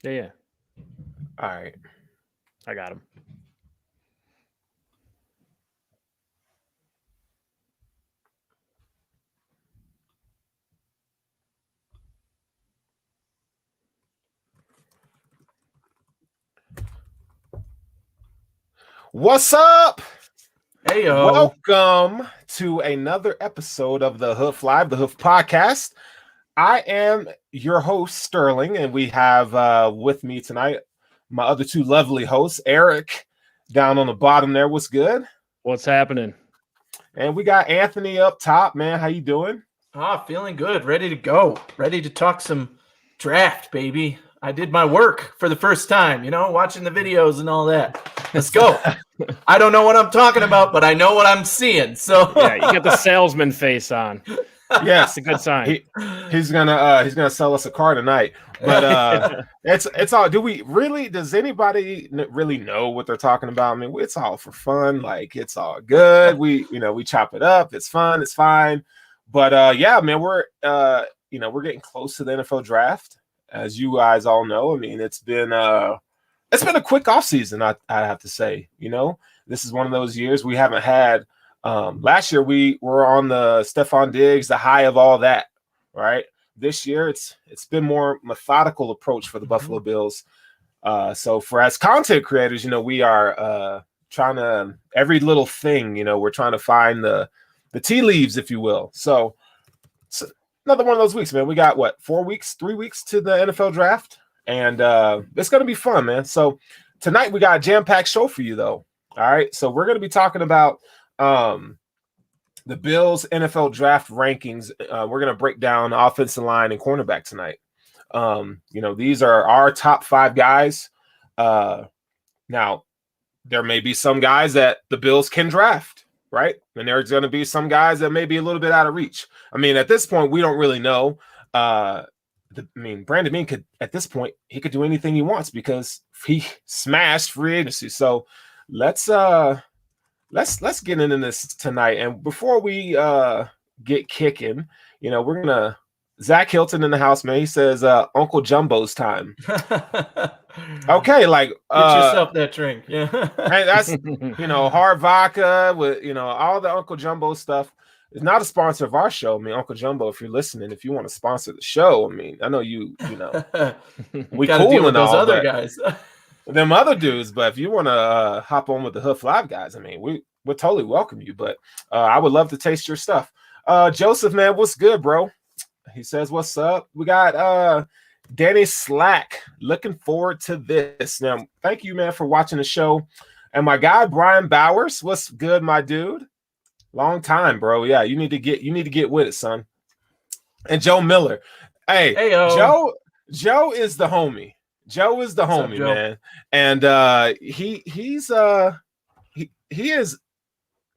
Yeah. All right. I got him. What's up? Heyo. Welcome to another episode of the Hoof Live, the Hoof Podcast. I am your host, Sterling, and we have with me tonight my other two lovely hosts, Eric, down on the bottom there. What's good? What's happening? And we got Anthony up top, man. How you doing? Feeling good. Ready to go. Ready to talk some draft, baby. I did my work for the first time, watching the videos and all that. Let's go. I don't know what I'm talking about, but I know what I'm seeing. So Yeah, you got the salesman face on. Yes, It's a good sign. He's gonna sell us a car tonight. But it's all. Does anybody really know what they're talking about? I mean, it's all for fun. Like, it's all good. We chop it up. It's fun. It's fine. But yeah, man, we're getting close to the NFL draft, as you guys all know. I mean, it's been a quick offseason, I have to say. This is one of those years we haven't had. Last year we were on the Stephon Diggs, the high of all that, right? This year it's been more methodical approach for the Buffalo Bills. So for as content creators, we are trying to every little thing, we're trying to find the tea leaves, if you will. So another one of those weeks, man. We got 3 weeks to the NFL draft, and it's gonna be fun, man. So tonight we got a jam-packed show for you, though. All right, so we're gonna be talking about the Bills NFL draft rankings. We're going to break down offensive line and cornerback tonight. These are our top 5 guys. Now, there may be some guys that the Bills can draft, right? And there's going to be some guys that may be a little bit out of reach. I mean, at this point, we don't really know. Brandon Beane could, at this point, he could do anything he wants because he smashed free agency. So let's get into this tonight. And before we get kicking, we're gonna Zach Hilton in the house, man. He says Uncle Jumbo's time. Okay, like get yourself that drink. Yeah. That's hard vodka with all the Uncle Jumbo stuff. It's not a sponsor of our show. I mean, Uncle Jumbo, if you're listening, if you want to sponsor the show, I mean, I know we gotta cool deal with and those all, other guys. Them other dudes, but if you want to hop on with the Hoof Live guys, I mean, we'll totally welcome you. But I would love to taste your stuff. Joseph, man, what's good, bro? He says, "What's up?" We got Danny Slack. Looking forward to this. Now, thank you, man, for watching the show. And my guy Brian Bowers, what's good, my dude? Long time, bro. Yeah, you need to get with it, son. And Joe Miller, hey, Heyo. Joe is the homie. Joe is the homie, man, and he is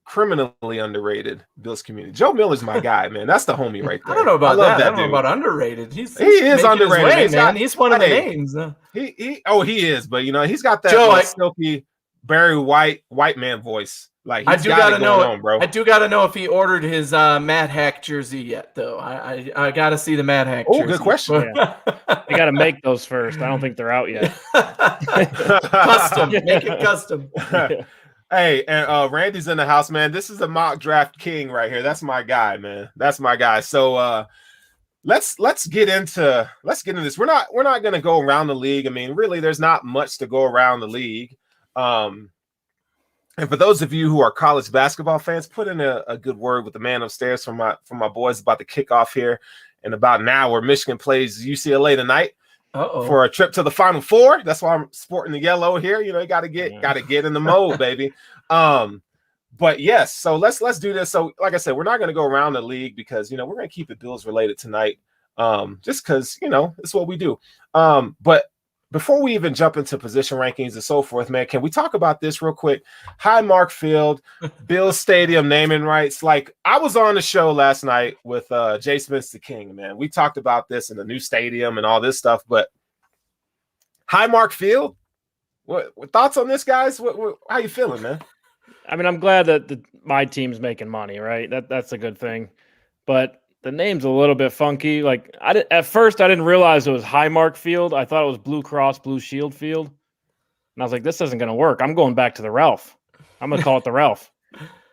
criminally underrated. Bills community. Joe Miller's my guy, man. That's the homie right there. I don't know about that. I don't dude. know about underrated. He is underrated, man. He's one of the names. He is, but he's got that Joe, silky Barry White man voice. Like, I do gotta know, bro. I do gotta know if he ordered his Mad Hack jersey yet, though. I gotta see the Mad Hack. Oh, good question. Yeah. They got to make those first. I don't think they're out yet. Custom, make it custom. Hey, and Randy's in the house, man. This is a mock draft king right here. That's my guy, man. That's my guy. So let's get into this. We're not gonna go around the league. I mean, really, there's not much to go around the league. And for those of you who are college basketball fans, put in a good word with the man upstairs for my boys about to kick off here in about an hour. Michigan plays UCLA tonight for a trip to the Final Four. That's why I'm sporting the yellow here. You got to get in the mode, baby. But yes, so let's do this. So like I said, we're not going to go around the league because we're going to keep it Bills related tonight. Just because it's what we do. But before we even jump into position rankings and so forth, man, can we talk about this real quick? Highmark Field, Bills Stadium naming rights. Like, I was on the show last night with Jay Smith the King, man. We talked about this in the new stadium and all this stuff, but Highmark Field, what thoughts on this, guys? How you feeling, man? I mean, I'm glad that my team's making money, right? That's a good thing. But The name's a little bit funky. Like at first, I didn't realize it was Highmark Field. I thought it was Blue Cross Blue Shield Field, and I was like, "This isn't going to work." I'm going back to the Ralph. I'm going to call it the Ralph,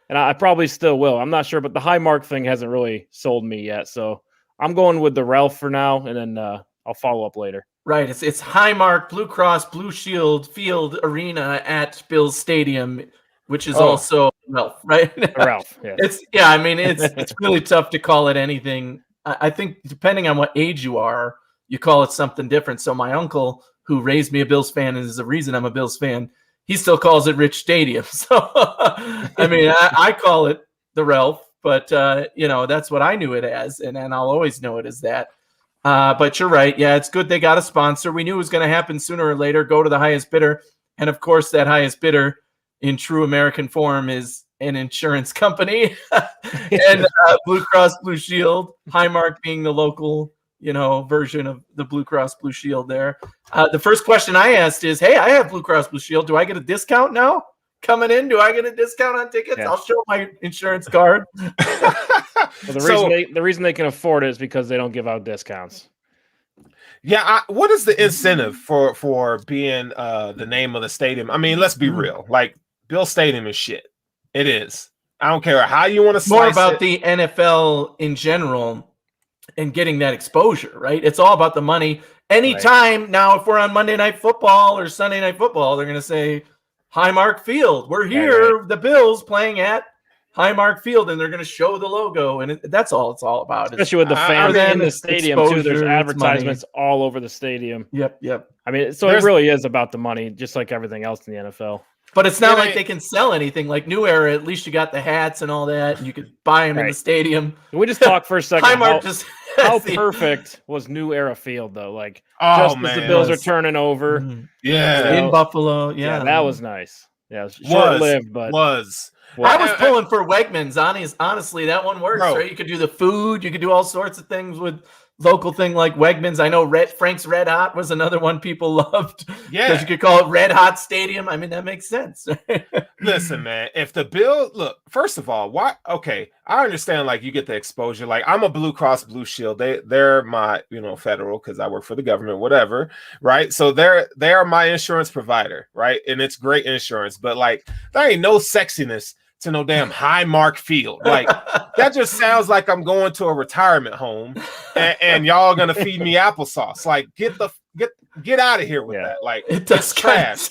and I probably still will. I'm not sure, but the Highmark thing hasn't really sold me yet, so I'm going with the Ralph for now, and then I'll follow up later. Right, it's Highmark Blue Cross Blue Shield Field Arena at Bills Stadium, which is also Ralph, right? Ralph, yeah. It's really tough to call it anything. I think depending on what age you are, you call it something different. So my uncle, who raised me a Bills fan and is the reason I'm a Bills fan, he still calls it Rich Stadium. So, I call it the Ralph, but, that's what I knew it as, and I'll always know it as that. But you're right. Yeah, it's good they got a sponsor. We knew it was going to happen sooner or later, go to the highest bidder. And, of course, that highest bidder in true American form is an insurance company. And Blue Cross Blue Shield, Highmark being the local, version of the Blue Cross Blue Shield there. The first question I asked is, hey, I have Blue Cross Blue Shield. Do I get a discount now? Coming in, do I get a discount on tickets? Yeah. I'll show my insurance card. The reason they can afford it is because they don't give out discounts. Yeah, what is the incentive for being the name of the stadium? I mean, let's be real. Like, Bill Stadium is shit. It is. I don't care how you want to slice it. More about the NFL in general and getting that exposure, right? It's all about the money. Anytime now, if we're on Monday Night Football or Sunday Night Football, they're going to say Highmark Field. We're here, the Bills playing at Highmark Field, and they're going to show the logo, and that's all it's all about. Especially with the fans in the stadium, too. There's advertisements all over the stadium. Yep. I mean, so it really is about the money, just like everything else in the NFL. But it's not like they can sell anything. Like New Era, at least you got the hats and all that, and you could buy them in the stadium. Can we just talk for a second? How the perfect was New Era Field, though? Like, as the Bills are turning over. Mm-hmm. Yeah. In Buffalo. Yeah, that was nice. Yeah, it was short-lived, but I was pulling for Wegmans. Honestly, that one works, right? You could do the food. You could do all sorts of things with local thing like Wegmans. I know Frank's Red Hot was another one people loved. Yeah. Because you could call it Red Hot Stadium. I mean, that makes sense. Listen, man, if the Bill, look, first of all, why? Okay, I understand, like, you get the exposure. Like, I'm a Blue Cross Blue Shield. They're my, federal, because I work for the government, whatever, right? So they are my insurance provider, right? And it's great insurance, but, like, there ain't no sexiness to no damn Highmark Field. Like, that just sounds like I'm going to a retirement home and y'all are gonna feed me applesauce. Like, get out of here with that. Like, it's trash.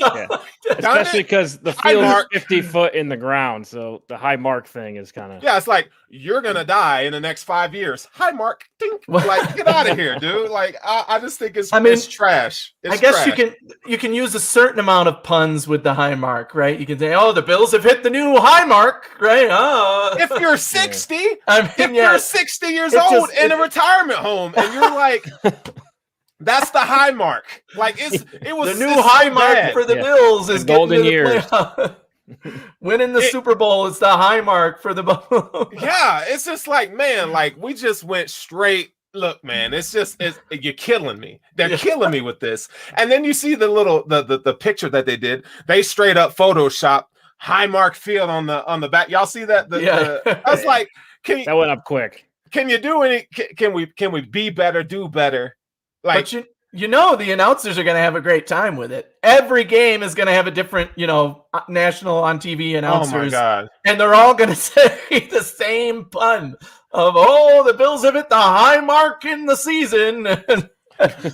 Especially because the field is 50 foot in the ground, so the Highmark thing is kind of it's like you're gonna die in the next 5 years. Highmark, ding. Like, get out of here, dude. Like, I just think it's trash. I guess you can use a certain amount of puns with the Highmark, right? You can say, "Oh, the Bills have hit the new Highmark," right? If you're 60, you're 60 years old in a retirement home, and you're like. That's the Highmark. Like, it was the new Highmark for the Bills is the golden years. Winning the Super Bowl is the Highmark for the Buffalo. Yeah, it's just like, man, like, we just went straight. Look, man, you're killing me. They're killing me with this. And then you see the picture that they did. They straight up Photoshop Highmark Field on the back. Y'all see that? I was like, that went up quick. Can you do any? Can we be better? Do better? Like, but the announcers are going to have a great time with it. Every game is going to have a different, national on TV announcers. Oh my God. And they're all going to say the same pun of, the Bills have hit the high mark in the season.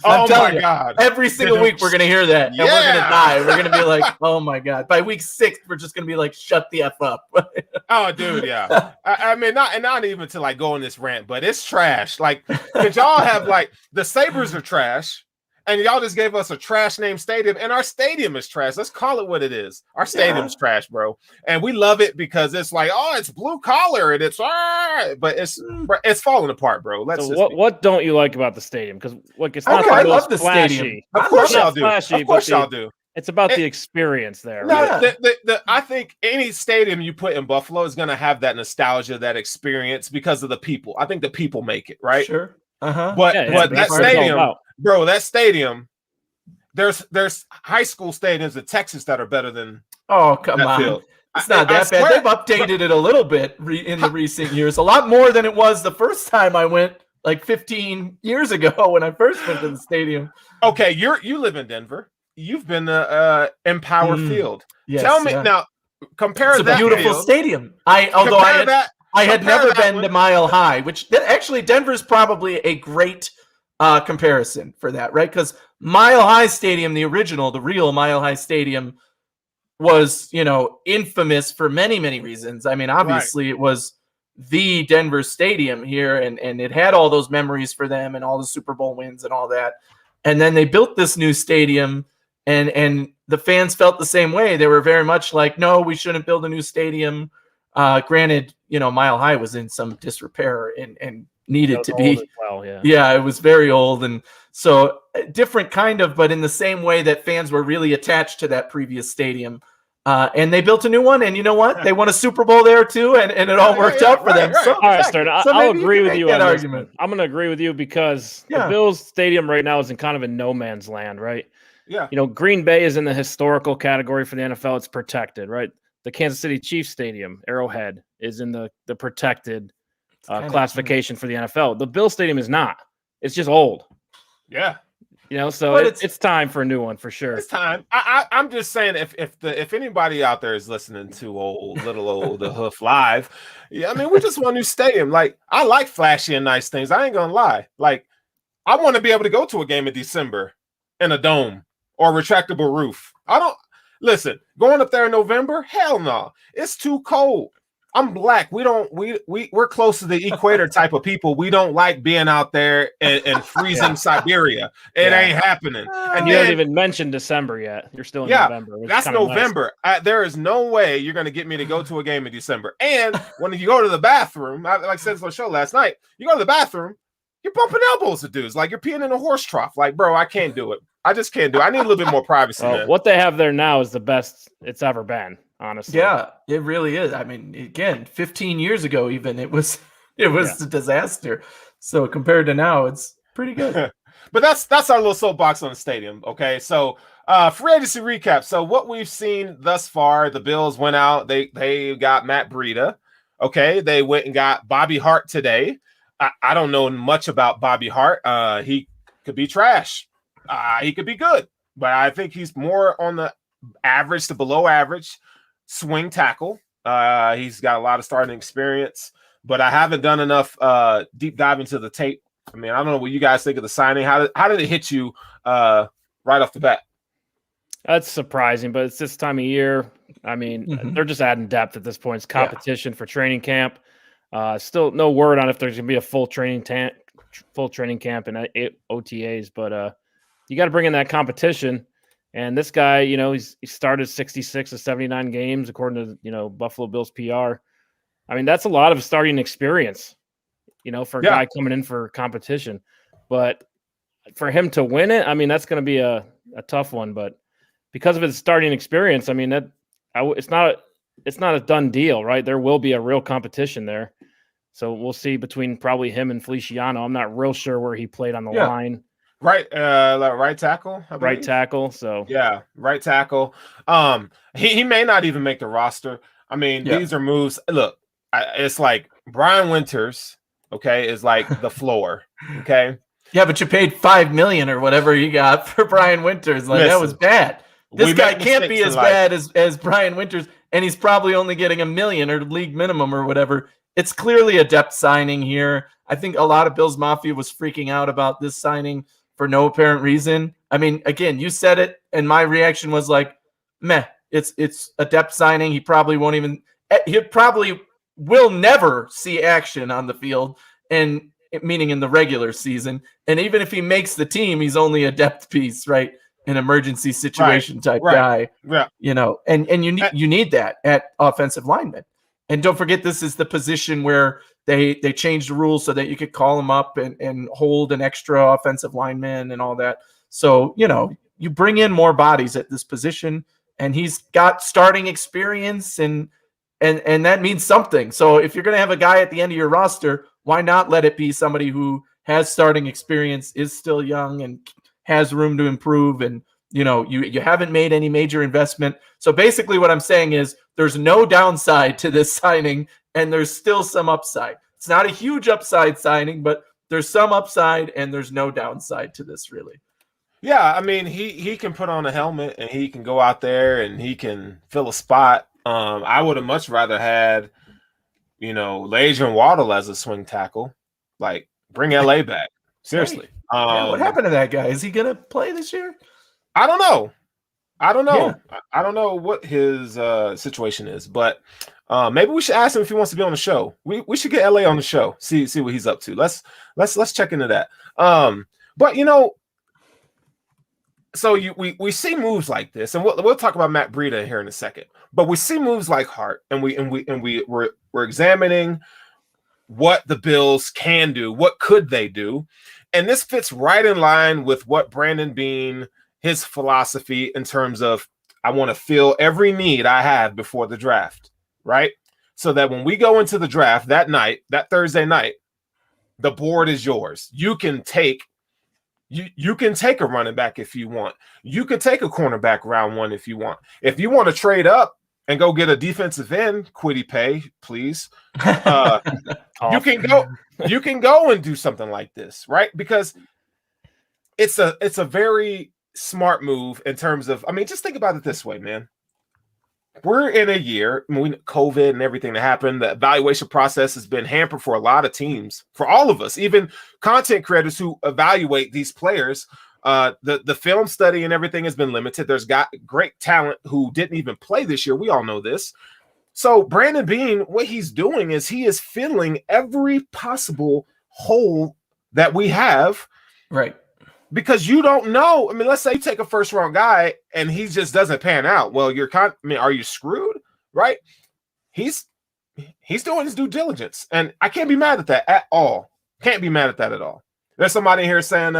Oh my God. Every single week we're going to hear that. And we're going to die. We're going to be like, oh my God. By week 6, we're just going to be like, shut the F up. Oh, dude, yeah. I mean, not even to, like, go on this rant, but it's trash. Like, because y'all have, like, the Sabres are trash, and y'all just gave us a trash name stadium, and our stadium is trash. Let's call it what it is. Our stadium's trash, bro. And we love it because it's like, it's blue collar, and it's but it's falling apart, bro. What don't you like about the stadium? Because, like, it's not I love the flashy. Stadium. Of course y'all do. Of course y'all do. It's about the experience there. No, right? I think any stadium you put in Buffalo is going to have that nostalgia, that experience because of the people. I think the people make it, right? Sure. Uh-huh. But that stadium, bro, that stadium, there's high school stadiums in Texas that are better than come that on. field. It's not that bad. They've updated it a little bit in the recent years, a lot more than it was the first time I went, like 15 years ago when I first went to the stadium. Okay, you live in Denver. You've been to Empower Field. Yes, Tell me now. Compare it's a beautiful stadium. I had never been to Mile High, which actually Denver's probably a great comparison for that, right? Because Mile High Stadium, the real Mile High Stadium, was, infamous for many, many reasons. I mean, obviously it was the Denver stadium here, and it had all those memories for them and all the Super Bowl wins and all that. And then they built this new stadium, and the fans felt the same way. They were very much like, no, we shouldn't build a new stadium. Granted, Mile High was in some disrepair and needed to be. Well, yeah, it was very old. And so different kind of, but in the same way that fans were really attached to that previous stadium. And they built a new one, and you know what? They won a Super Bowl there too, and it all worked out for them. Right. So, all right, Stern, I'll agree with you on that argument. I'm going to agree with you because the Bills Stadium right now is in kind of a no man's land, right? Yeah. Green Bay is in the historical category for the NFL. It's protected, right? The Kansas City Chiefs Stadium, Arrowhead, is in the protected classification for the NFL. The Bills Stadium is not. It's just old. Yeah. So it's time for a new one for sure. It's time. I'm just saying, if anybody out there is listening to the Hoof Live, I mean, we just want a new stadium. Like, I like flashy and nice things. I ain't gonna lie. Like, I want to be able to go to a game in December in a dome or retractable roof. I don't listen. Going up there in November, hell no. It's too cold. I'm black. We're close to the equator type of people. We don't like being out there in freezing Siberia. It ain't happening. And you haven't even mentioned December yet. You're still in November. That's November. Nice. There is no way you're going to get me to go to a game in December. And when you go to the bathroom, like I said on the show last night, you go to the bathroom, you're bumping elbows with dudes. Like you're peeing in a horse trough. Like, bro, I can't do it. I just can't do it. I need a little bit more privacy. What they have there now is the best it's ever been. Honestly. Yeah, it really is. I mean, again, 15 years ago, even it was a disaster. So compared to now, it's pretty good. But that's our little soapbox on the stadium. Okay, so free agency recap. So what we've seen thus far, the Bills went out. They got Matt Breida. Okay, they went and got Bobby Hart today. I don't know much about Bobby Hart. He could be trash. He could be good, but I think he's more on the average to below average swing tackle. He's got a lot of starting experience, but I haven't done enough deep dive into the tape. I mean, I don't know what you guys think of the signing. How did it hit you right off the bat? That's surprising, but it's this time of year. I mean, they're just adding depth at this point. It's competition for training camp. Still no word on if there's going to be a full training camp and OTAs, but you got to bring in that competition. And this guy, he started 66 of 79 games, according to, Buffalo Bills PR. I mean, that's a lot of starting experience, for a guy coming in for competition. But for him to win it, I mean, that's going to be a tough one. But because of his starting experience, I mean, it's not a done deal, right? There will be a real competition there. So we'll see between probably him and Feliciano. I'm not real sure where he played on the line. Right tackle. Right tackle. So right tackle. He may not even make the roster. I mean, these are moves. Look, it's like Brian Winters. Okay, is like the floor. Okay. Yeah, but you paid $5 million or whatever you got for Brian Winters. Like, that was bad. This guy can't be as bad as Brian Winters, and he's probably only getting $1 million or league minimum or whatever. It's clearly a depth signing here. I think a lot of Bills Mafia was freaking out about this signing for no apparent reason. I mean, again, you said it, and my reaction was like, meh. It's a depth signing. He probably will never see action on the field, and meaning in the regular season. And even if he makes the team, he's only a depth piece, right? An emergency situation type guy. Yeah. And you need that at offensive lineman. And don't forget, this is the position where they changed the rules so that you could call him up and hold an extra offensive lineman and all that. So, you bring in more bodies at this position, and he's got starting experience and that means something. So if you're going to have a guy at the end of your roster, why not let it be somebody who has starting experience, is still young, and has room to improve? And, you haven't made any major investment. So basically what I'm saying is there's no downside to this signing, and there's still some upside. It's not a huge upside signing, but there's some upside, and there's no downside to this, really. Yeah, I mean, he can put on a helmet and he can go out there and he can fill a spot. I would have much rather had, Lejeune Waddle as a swing tackle. Like, bring LA back. Seriously. What happened to that guy? Is he going to play this year? I don't know. Yeah. I don't know what his situation is, but maybe we should ask him if he wants to be on the show. We should get LA on the show. See what he's up to. Let's check into that. But so we see moves like this, and we'll talk about Matt Breida here in a second. But we see moves like Hart, and we're examining what the Bills can do, what could they do, and this fits right in line with what Brandon Beane, his philosophy in terms of, I want to fill every need I have before the draft, right? So that when we go into the draft that night, that Thursday night, the board is yours. You can take a running back if you want. You can take a cornerback round 1 if you want. If you want to trade up and go get a defensive end, Quiddy pay, please. You can go and do something like this, right? Because it's a very smart move in terms of, just think about it this way, man. We're in a year, COVID and everything that happened, the evaluation process has been hampered for a lot of teams, for all of us, even content creators who evaluate these players. The film study and everything has been limited. There's got great talent who didn't even play this year. We all know this. So Brandon Beane, what he's doing is he is filling every possible hole that we have. Right. Because you don't know. Let's say you take a first round guy and he just doesn't pan out. Well, are you screwed? Right? He's doing his due diligence. And I can't be mad at that at all. Can't be mad at that at all. There's somebody here saying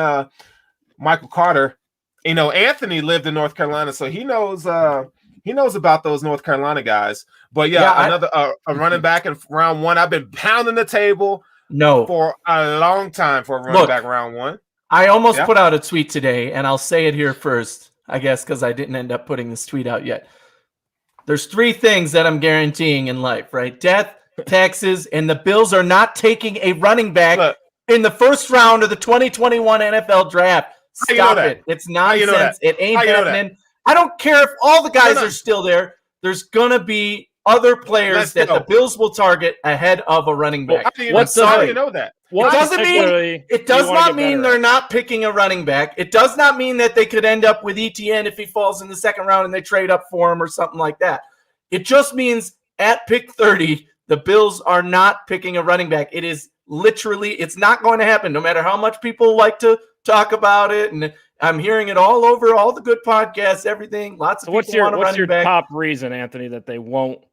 Michael Carter. Anthony lived in North Carolina, so he knows about those North Carolina guys. But another a running back in round 1. I've been pounding the table for a long time for a running back round 1. I almost put out a tweet today, and I'll say it here first, I guess, because I didn't end up putting this tweet out yet. There's 3 things that I'm guaranteeing in life, right? Death, taxes, and the Bills are not taking a running back in the first round of the 2021 NFL draft. Stop it. It's nonsense. It ain't happening. I don't care if all the guys are still there. There's going to be other players that the Bills will target ahead of a running back. How do you know that? It does not mean they're not picking a running back. It does not mean that they could end up with ETN if he falls in the second round and they trade up for him or something like that. It just means at pick 30, the Bills are not picking a running back. It is literally, it's not going to happen, no matter how much people like to talk about it. And I'm hearing it all over all the good podcasts, everything. Lots of people want a running back. What's your top reason, Anthony, that they won't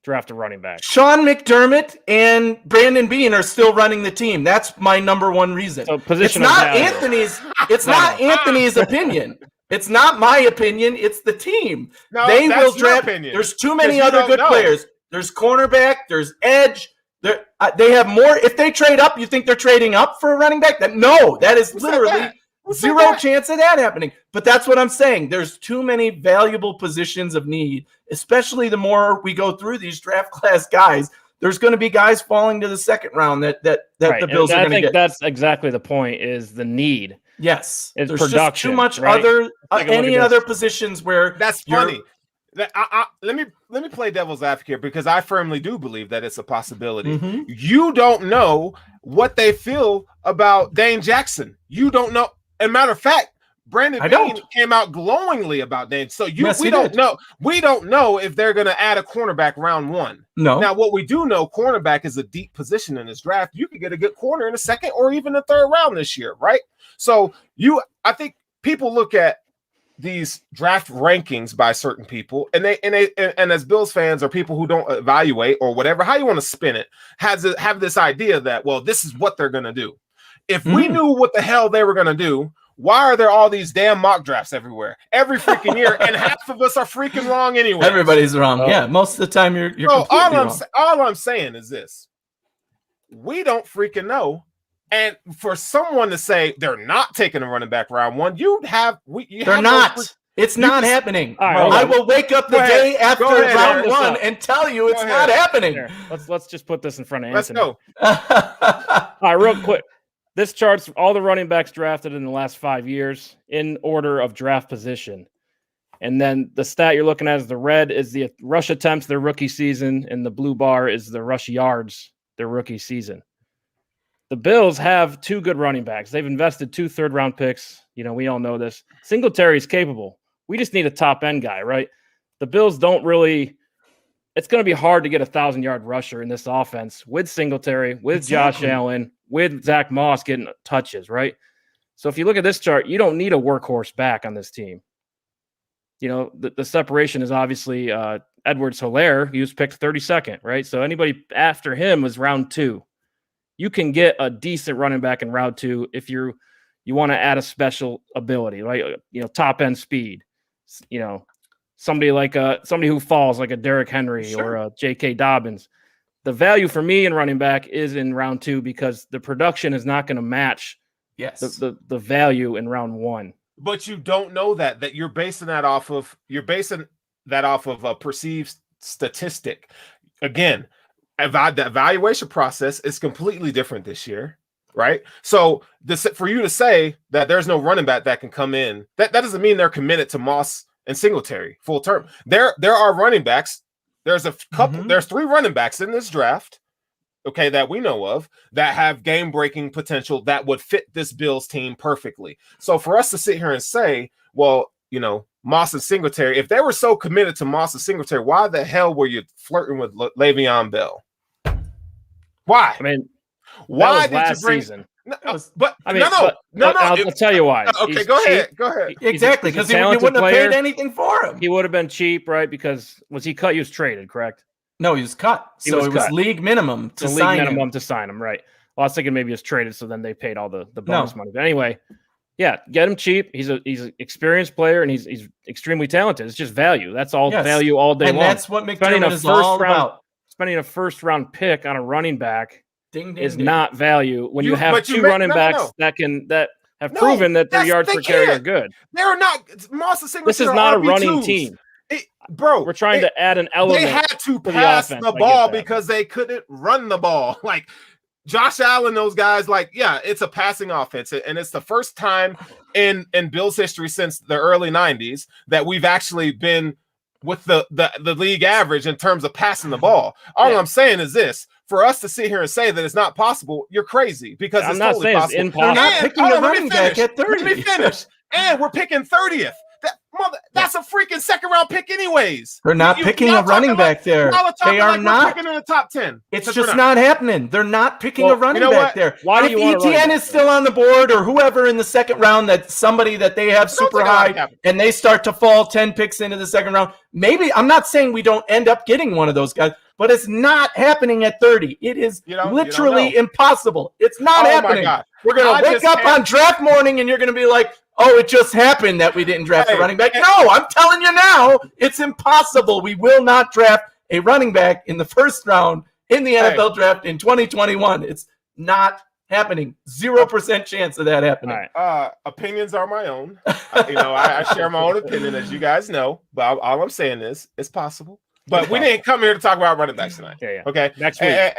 draft a running back? Sean McDermott and Brandon Beane are still running the team. That's my number one reason. So it's not Anthony's. It's not Anthony's opinion. It's not my opinion. It's the team. No, they will draft. There's too many other good players. There's cornerback. There's edge. They have more. If they trade up, you think they're trading up for a running back? That is literally zero chance of that happening. But that's what I'm saying. There's too many valuable positions of need, especially the more we go through these draft class guys. There's going to be guys falling to the second round that the Bills are going to get. I think that's exactly the point, is the need. Yes. It's there's production, just too much right? any other positions where that's funny. Let me play devil's advocate, because I firmly do believe that it's a possibility. Mm-hmm. You don't know what they feel about Dane Jackson. You don't know. And matter of fact, Brandon Beane came out glowingly about Dane. So we don't know. We don't know if they're going to add a cornerback round 1. No. Now, what we do know, cornerback is a deep position in this draft. You could get a good corner in the second or even the third round this year, right? So I think people look at these draft rankings by certain people, and as Bills fans or people who don't evaluate or whatever, how you want to spin it, have this idea that, well, this is what they're going to do. If we knew what the hell they were going to do, why are there all these damn mock drafts everywhere every freaking year? And half of us are freaking wrong anyway. Everybody's wrong. Yeah, most of the time you're completely wrong. All I'm saying is this: we don't freaking know. And for someone to say they're not taking a running back round 1, they're not. It's not happening. All right, I will wake up the day after round one and tell you it's not happening. Here, let's just put this in front of Let's Anthony. go. All right, real quick. This chart's all the running backs drafted in the last 5 years in order of draft position. And then the stat you're looking at is the red is the rush attempts their rookie season, and the blue bar is the rush yards their rookie season. The Bills have 2 good running backs. They've invested 2 third-round picks. We all know this. Singletary is capable. We just need a top-end guy, right? The Bills don't really – it's going to be hard to get a 1,000-yard rusher in this offense with Singletary, with Josh Allen, with Zach Moss getting touches, right? So if you look at this chart, you don't need a workhorse back on this team. The separation is obviously Edwards-Helaire. He was picked 32nd, right? So anybody after him was round 2. You can get a decent running back in round 2 if you want to add a special ability, right? Top-end speed. Somebody who falls like a Derrick Henry or a J.K. Dobbins. The value for me in running back is in round 2 because the production is not going to match the value in round 1. But you don't know that you're basing that off of a perceived statistic. Again, the evaluation process is completely different this year, right? So for you to say that there's no running back that can come in, that doesn't mean they're committed to Moss and Singletary full term. There are running backs. There's a couple. There's 3 running backs in this draft, okay, that we know of that have game-breaking potential that would fit this Bills team perfectly. So for us to sit here and say, well, Moss and Singletary, if they were so committed to Moss and Singletary, why the hell were you flirting with Le'Veon Bell? Why? I mean, why did you bring? Season. No. I'll tell you why. Okay, go ahead. Exactly, because you wouldn't have paid anything for him. He would have been cheap, right? Because was he cut? He was traded, correct? No, he was cut. It was league minimum to sign him, right? Well, I was thinking maybe he was traded, so then they paid all the bonus money. But anyway, yeah, get him cheap. He's an experienced player, and he's extremely talented. It's just value. That's all value all day long. And that's what McDermott is all about. Spending a first-round pick on a running back is not value when you have 2 running backs that have proven that their yards per carry are good. They're not. Moss and Singletary. This is not a running team. We're trying to add an element. They had to pass the ball because they couldn't run the ball. Like Josh Allen, those guys, it's a passing offense. And it's the first time in Bills history since the early 90s that we've actually been with the league average in terms of passing the ball. All I'm saying is this. For us to sit here and say that it's not possible, you're crazy because it's totally possible. It's impossible. They're not picking a running back at 30. Let me finish. And we're picking 30th. That's a freaking second-round pick anyways. They're not picking a running back there. They are not picking in the top 10. It's just not happening. They're not picking a running back there. Why do you want ETN is still on the board or whoever in the second round, that's somebody that they have super high, and they start to fall 10 picks into the second round. Maybe I'm not saying we don't end up getting one of those guys, but it's not happening at 30. It is literally impossible. It's not happening. We're going to wake up on draft morning and you're going to be like, oh, it just happened that we didn't draft a running back. No, I'm telling you now, it's impossible. We will not draft a running back in the first round in the NFL draft in 2021. It's not happening. 0% chance of that happening. Opinions are my own. I share my own opinion, as you guys know. But all I'm saying is it's possible. But we didn't come here to talk about running backs tonight. Yeah. Okay. Next week.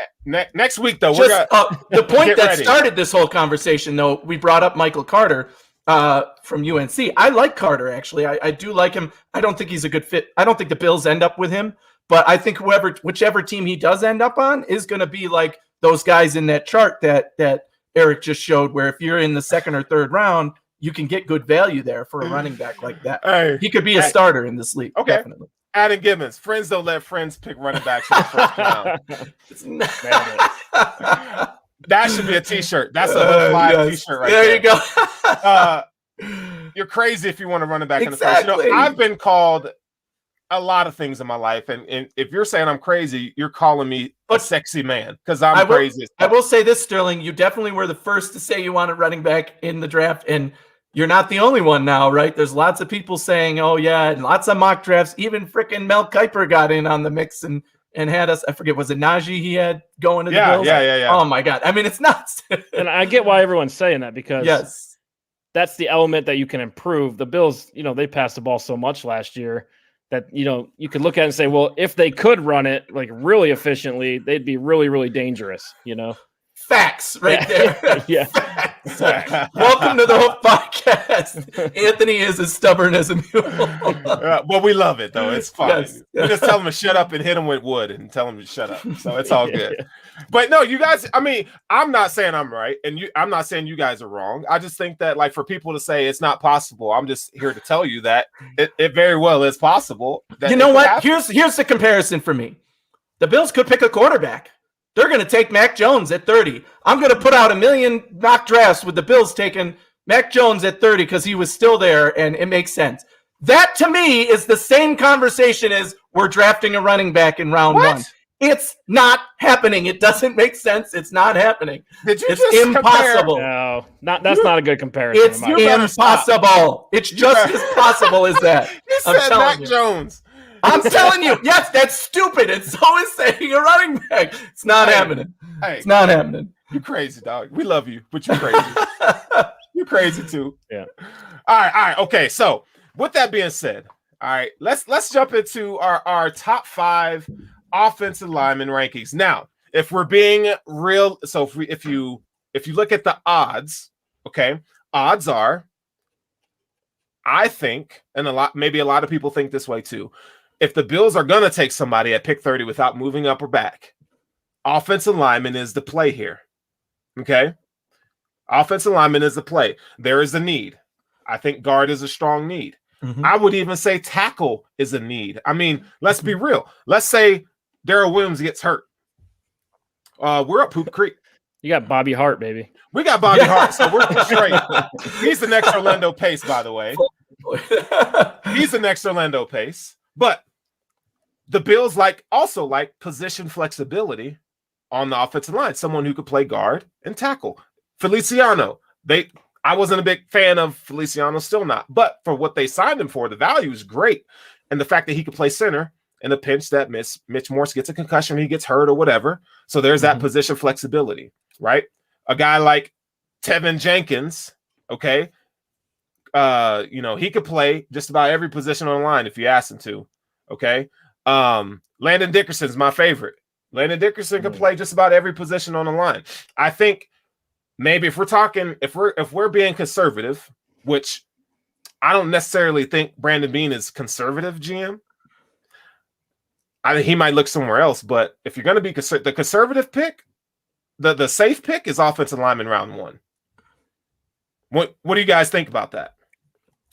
Next week, though, the point that started this whole conversation, though, we brought up Michael Carter from UNC. I like Carter, actually. I do like him. I don't think he's a good fit. I don't think the Bills end up with him. But I think whichever team he does end up on is going to be like those guys in that chart that Eric just showed, where if you're in the second or third round, you can get good value there for a running back like that. He could be a starter in this league. Okay. Definitely. Adam Gibbons, friends don't let friends pick running backs in the first round. That should be a t-shirt. That's a live t-shirt right there. There you go. You're crazy if you want to run it back in the first. I've been called a lot of things in my life, and if you're saying I'm crazy, you're calling me a sexy man because I'm crazy. I will say this, Sterling, you definitely were the first to say you want a running back in the draft, and you're not the only one now, right? There's lots of people saying, oh, yeah, and lots of mock drafts. Even freaking Mel Kiper got in on the mix and had us, I forget, was it Najee he had going to the Bills? Yeah. Oh, my God. I mean, it's nuts. And I get why everyone's saying that because that's the element that you can improve. The Bills, they passed the ball so much last year that, you could look at it and say, well, if they could run it like really efficiently, they'd be really, really dangerous, Facts there. Yeah. Facts. Welcome to the Hoof Podcast. Anthony is as stubborn as a mule. Well, we love it, though. It's fine. Yes. We just tell him to shut up and hit him with wood and tell him to shut up. So it's all good. But no, you guys, I mean, I'm not saying I'm right, and I'm not saying you guys are wrong. I just think that, like, for people to say it's not possible, I'm just here to tell you that it very well is possible. You know what? Here's the comparison for me. The Bills could pick a quarterback. They're going to take Mac Jones at 30. I'm going to put out 1 million mock drafts with the Bills taking Mac Jones at 30 because he was still there, and it makes sense. That, to me, is the same conversation as we're drafting a running back in round 1. It's not happening. It doesn't make sense. It's not happening. It's impossible. No, that's not a good comparison. It's impossible. It's just as possible as that. You said Mac Jones. I'm telling you, yes, that's stupid. It's always saying a running back. It's not happening. It's not happening. You crazy, dog. We love you, but you're crazy. You're crazy too. Yeah. All right. Okay. So with that being said, all right, let's jump into our top 5 offensive lineman rankings. Now, if we're being real, so if you look at the odds, okay, odds are, I think, and maybe a lot of people think this way too. If the Bills are going to take somebody at pick 30 without moving up or back, offensive lineman is the play here. Okay? Offensive lineman is the play. There is a need. I think guard is a strong need. Mm-hmm. I would even say tackle is a need. I mean, let's be real. Let's say Darrell Williams gets hurt. We're up Poop Creek. You got Bobby Hart, baby. We got Bobby Hart, so we're straight. He's the next Orlando Pace, by the way. He's the next Orlando Pace. But the Bills also like position flexibility on the offensive line, someone who could play guard and tackle. Feliciano, I wasn't a big fan of Feliciano, still not. But for what they signed him for, the value is great. And the fact that he could play center in a pinch that Mitch Morse gets a concussion, he gets hurt or whatever. So there's that position flexibility, right? A guy like Tevin Jenkins, okay, he could play just about every position on the line if you ask him to. Okay. Landon Dickerson's my favorite. Landon Dickerson can play just about every position on the line. I think maybe if we're being conservative, which I don't necessarily think Brandon Beane is conservative, GM. I think he might look somewhere else, but if you're going to be the conservative pick, the safe pick is offensive lineman round 1. What do you guys think about that?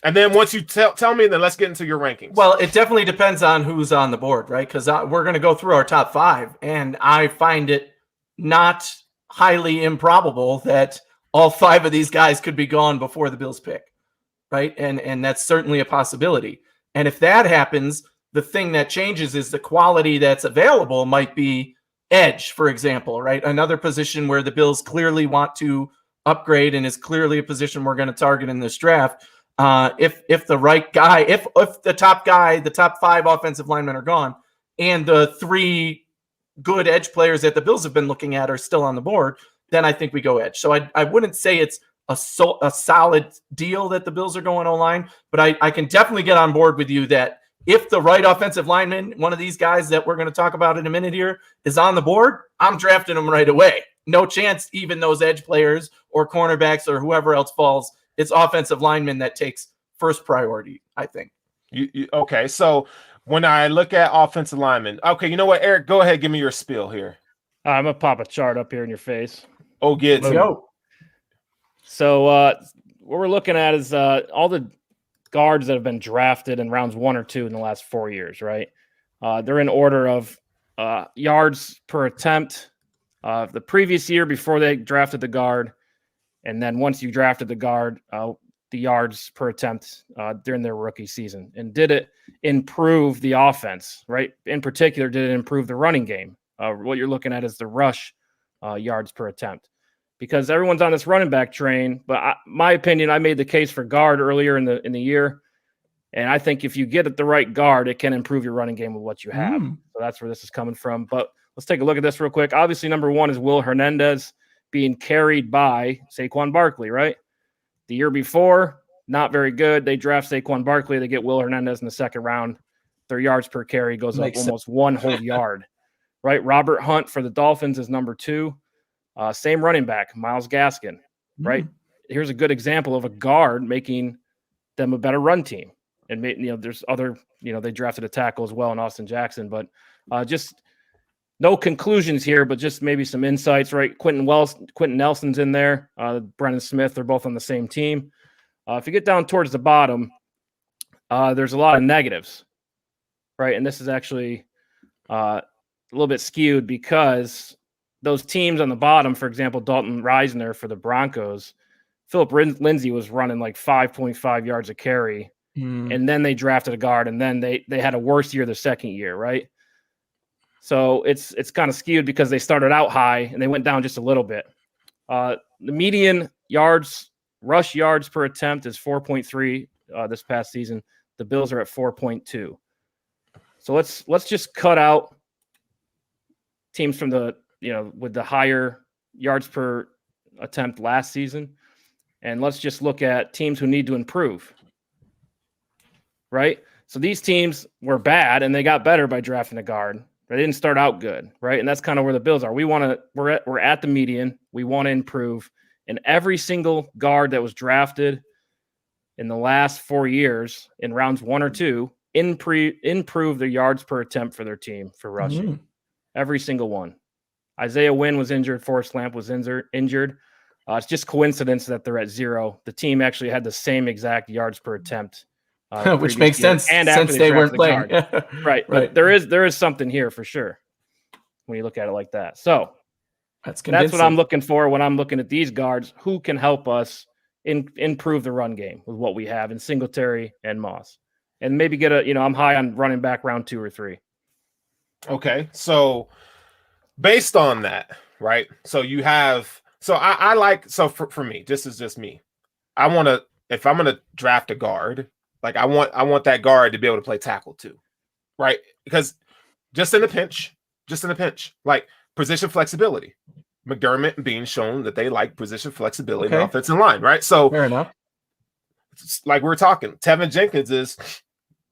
And then once you tell me, then let's get into your rankings. Well, it definitely depends on who's on the board, right? Because we're going to go through our top 5, and I find it not highly improbable that all 5 of these guys could be gone before the Bills pick, right? And that's certainly a possibility. And if that happens, the thing that changes is the quality that's available might be edge, for example, right? Another position where the Bills clearly want to upgrade and is clearly a position we're going to target in this draft. If the right guy, if the top guy, the top 5 offensive linemen are gone, and the 3 good edge players that the Bills have been looking at are still on the board, then I think we go edge. So I wouldn't say it's a solid deal that the Bills are going O-line, but I can definitely get on board with you that if the right offensive lineman, one of these guys that we're going to talk about in a minute here, is on the board, I'm drafting him right away. No chance even those edge players or cornerbacks or whoever else falls. It's offensive lineman that takes first priority, I think. Okay, so when I look at offensive linemen, okay, you know what, Eric, go ahead, give me your spiel here. I'm going to pop a chart up here in your face. Oh, get Let's go. So what we're looking at is all the guards that have been drafted in rounds 1 or 2 in the last 4 years, right? They're in order of yards per attempt the previous year before they drafted the guard. And then once you drafted the guard, the yards per attempt during their rookie season. And did it improve the offense, right? In particular, did it improve the running game? What you're looking at is the rush yards per attempt. Because everyone's on this running back train. But my opinion, I made the case for guard earlier in the year. And I think if you get at the right guard, it can improve your running game with what you have. So that's where this is coming from. But let's take a look at this real quick. Obviously, number 1 is Will Hernandez being carried by Saquon Barkley, right? The year before, not very good. They draft Saquon Barkley. They get Will Hernandez in the second round. Their yards per carry goes up almost 1 whole yard. Right? Robert Hunt for the Dolphins is number 2. Same running back, Myles Gaskin. Right? Here's a good example of a guard making them a better run team. And there's other, they drafted a tackle as well in Austin Jackson, but just no conclusions here, but just maybe some insights, right? Quentin Nelson's in there. Brennan Smith, they're both on the same team. If you get down towards the bottom, there's a lot of negatives, right? And this is actually a little bit skewed because those teams on the bottom, for example, Dalton Reisner for the Broncos, Philip Lindsay was running like 5.5 yards a carry. And then they drafted a guard, and then they had a worse year the second year, right? So it's kind of skewed because they started out high and they went down just a little bit. The median rush yards per attempt is 4.3 this past season. The Bills are at 4.2. So let's just cut out teams from the with the higher yards per attempt last season, and let's just look at teams who need to improve. Right? So these teams were bad and they got better by drafting a guard. They didn't start out good, right? And that's kind of where the Bills are. We're at the median. We want to improve. And every single guard that was drafted in the last 4 years in rounds 1 or 2 improve their yards per attempt for their team for rushing. Every single one. Isaiah Wynn was injured. Forrest Lamp was injured. It's just coincidence that they're at 0. The team actually had the same exact yards per attempt. Which makes sense and since they weren't playing. Right. But there is something here for sure when you look at it like that. So that's what I'm looking for when I'm looking at these guards. Who can help us improve the run game with what we have in Singletary and Moss? And maybe get I'm high on running back round 2 or 3. Okay. So based on that, right? So you have I like for me, this is just me. If I'm gonna draft a guard, like I want that guard to be able to play tackle too, right? Because just in a pinch, like position flexibility. McDermott being shown that they like position flexibility in the offensive line, right? So fair enough. Like we're talking, Tevin Jenkins is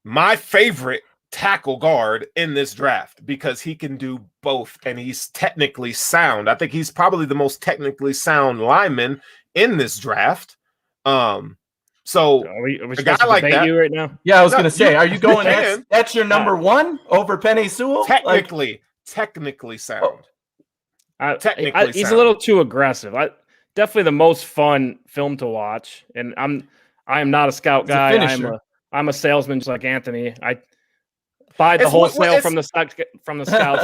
my favorite tackle guard in this draft because he can do both and he's technically sound. I think he's probably the most technically sound lineman in this draft. So are we a guy like that you right now? Yeah, I was going to say, are you going? That's your number 1 over Penei Sewell? Technically sound. He's a little too aggressive. Definitely the most fun film to watch. And I am not a scout guy. I'm a salesman, just like Anthony. I buy the wholesale from the scouts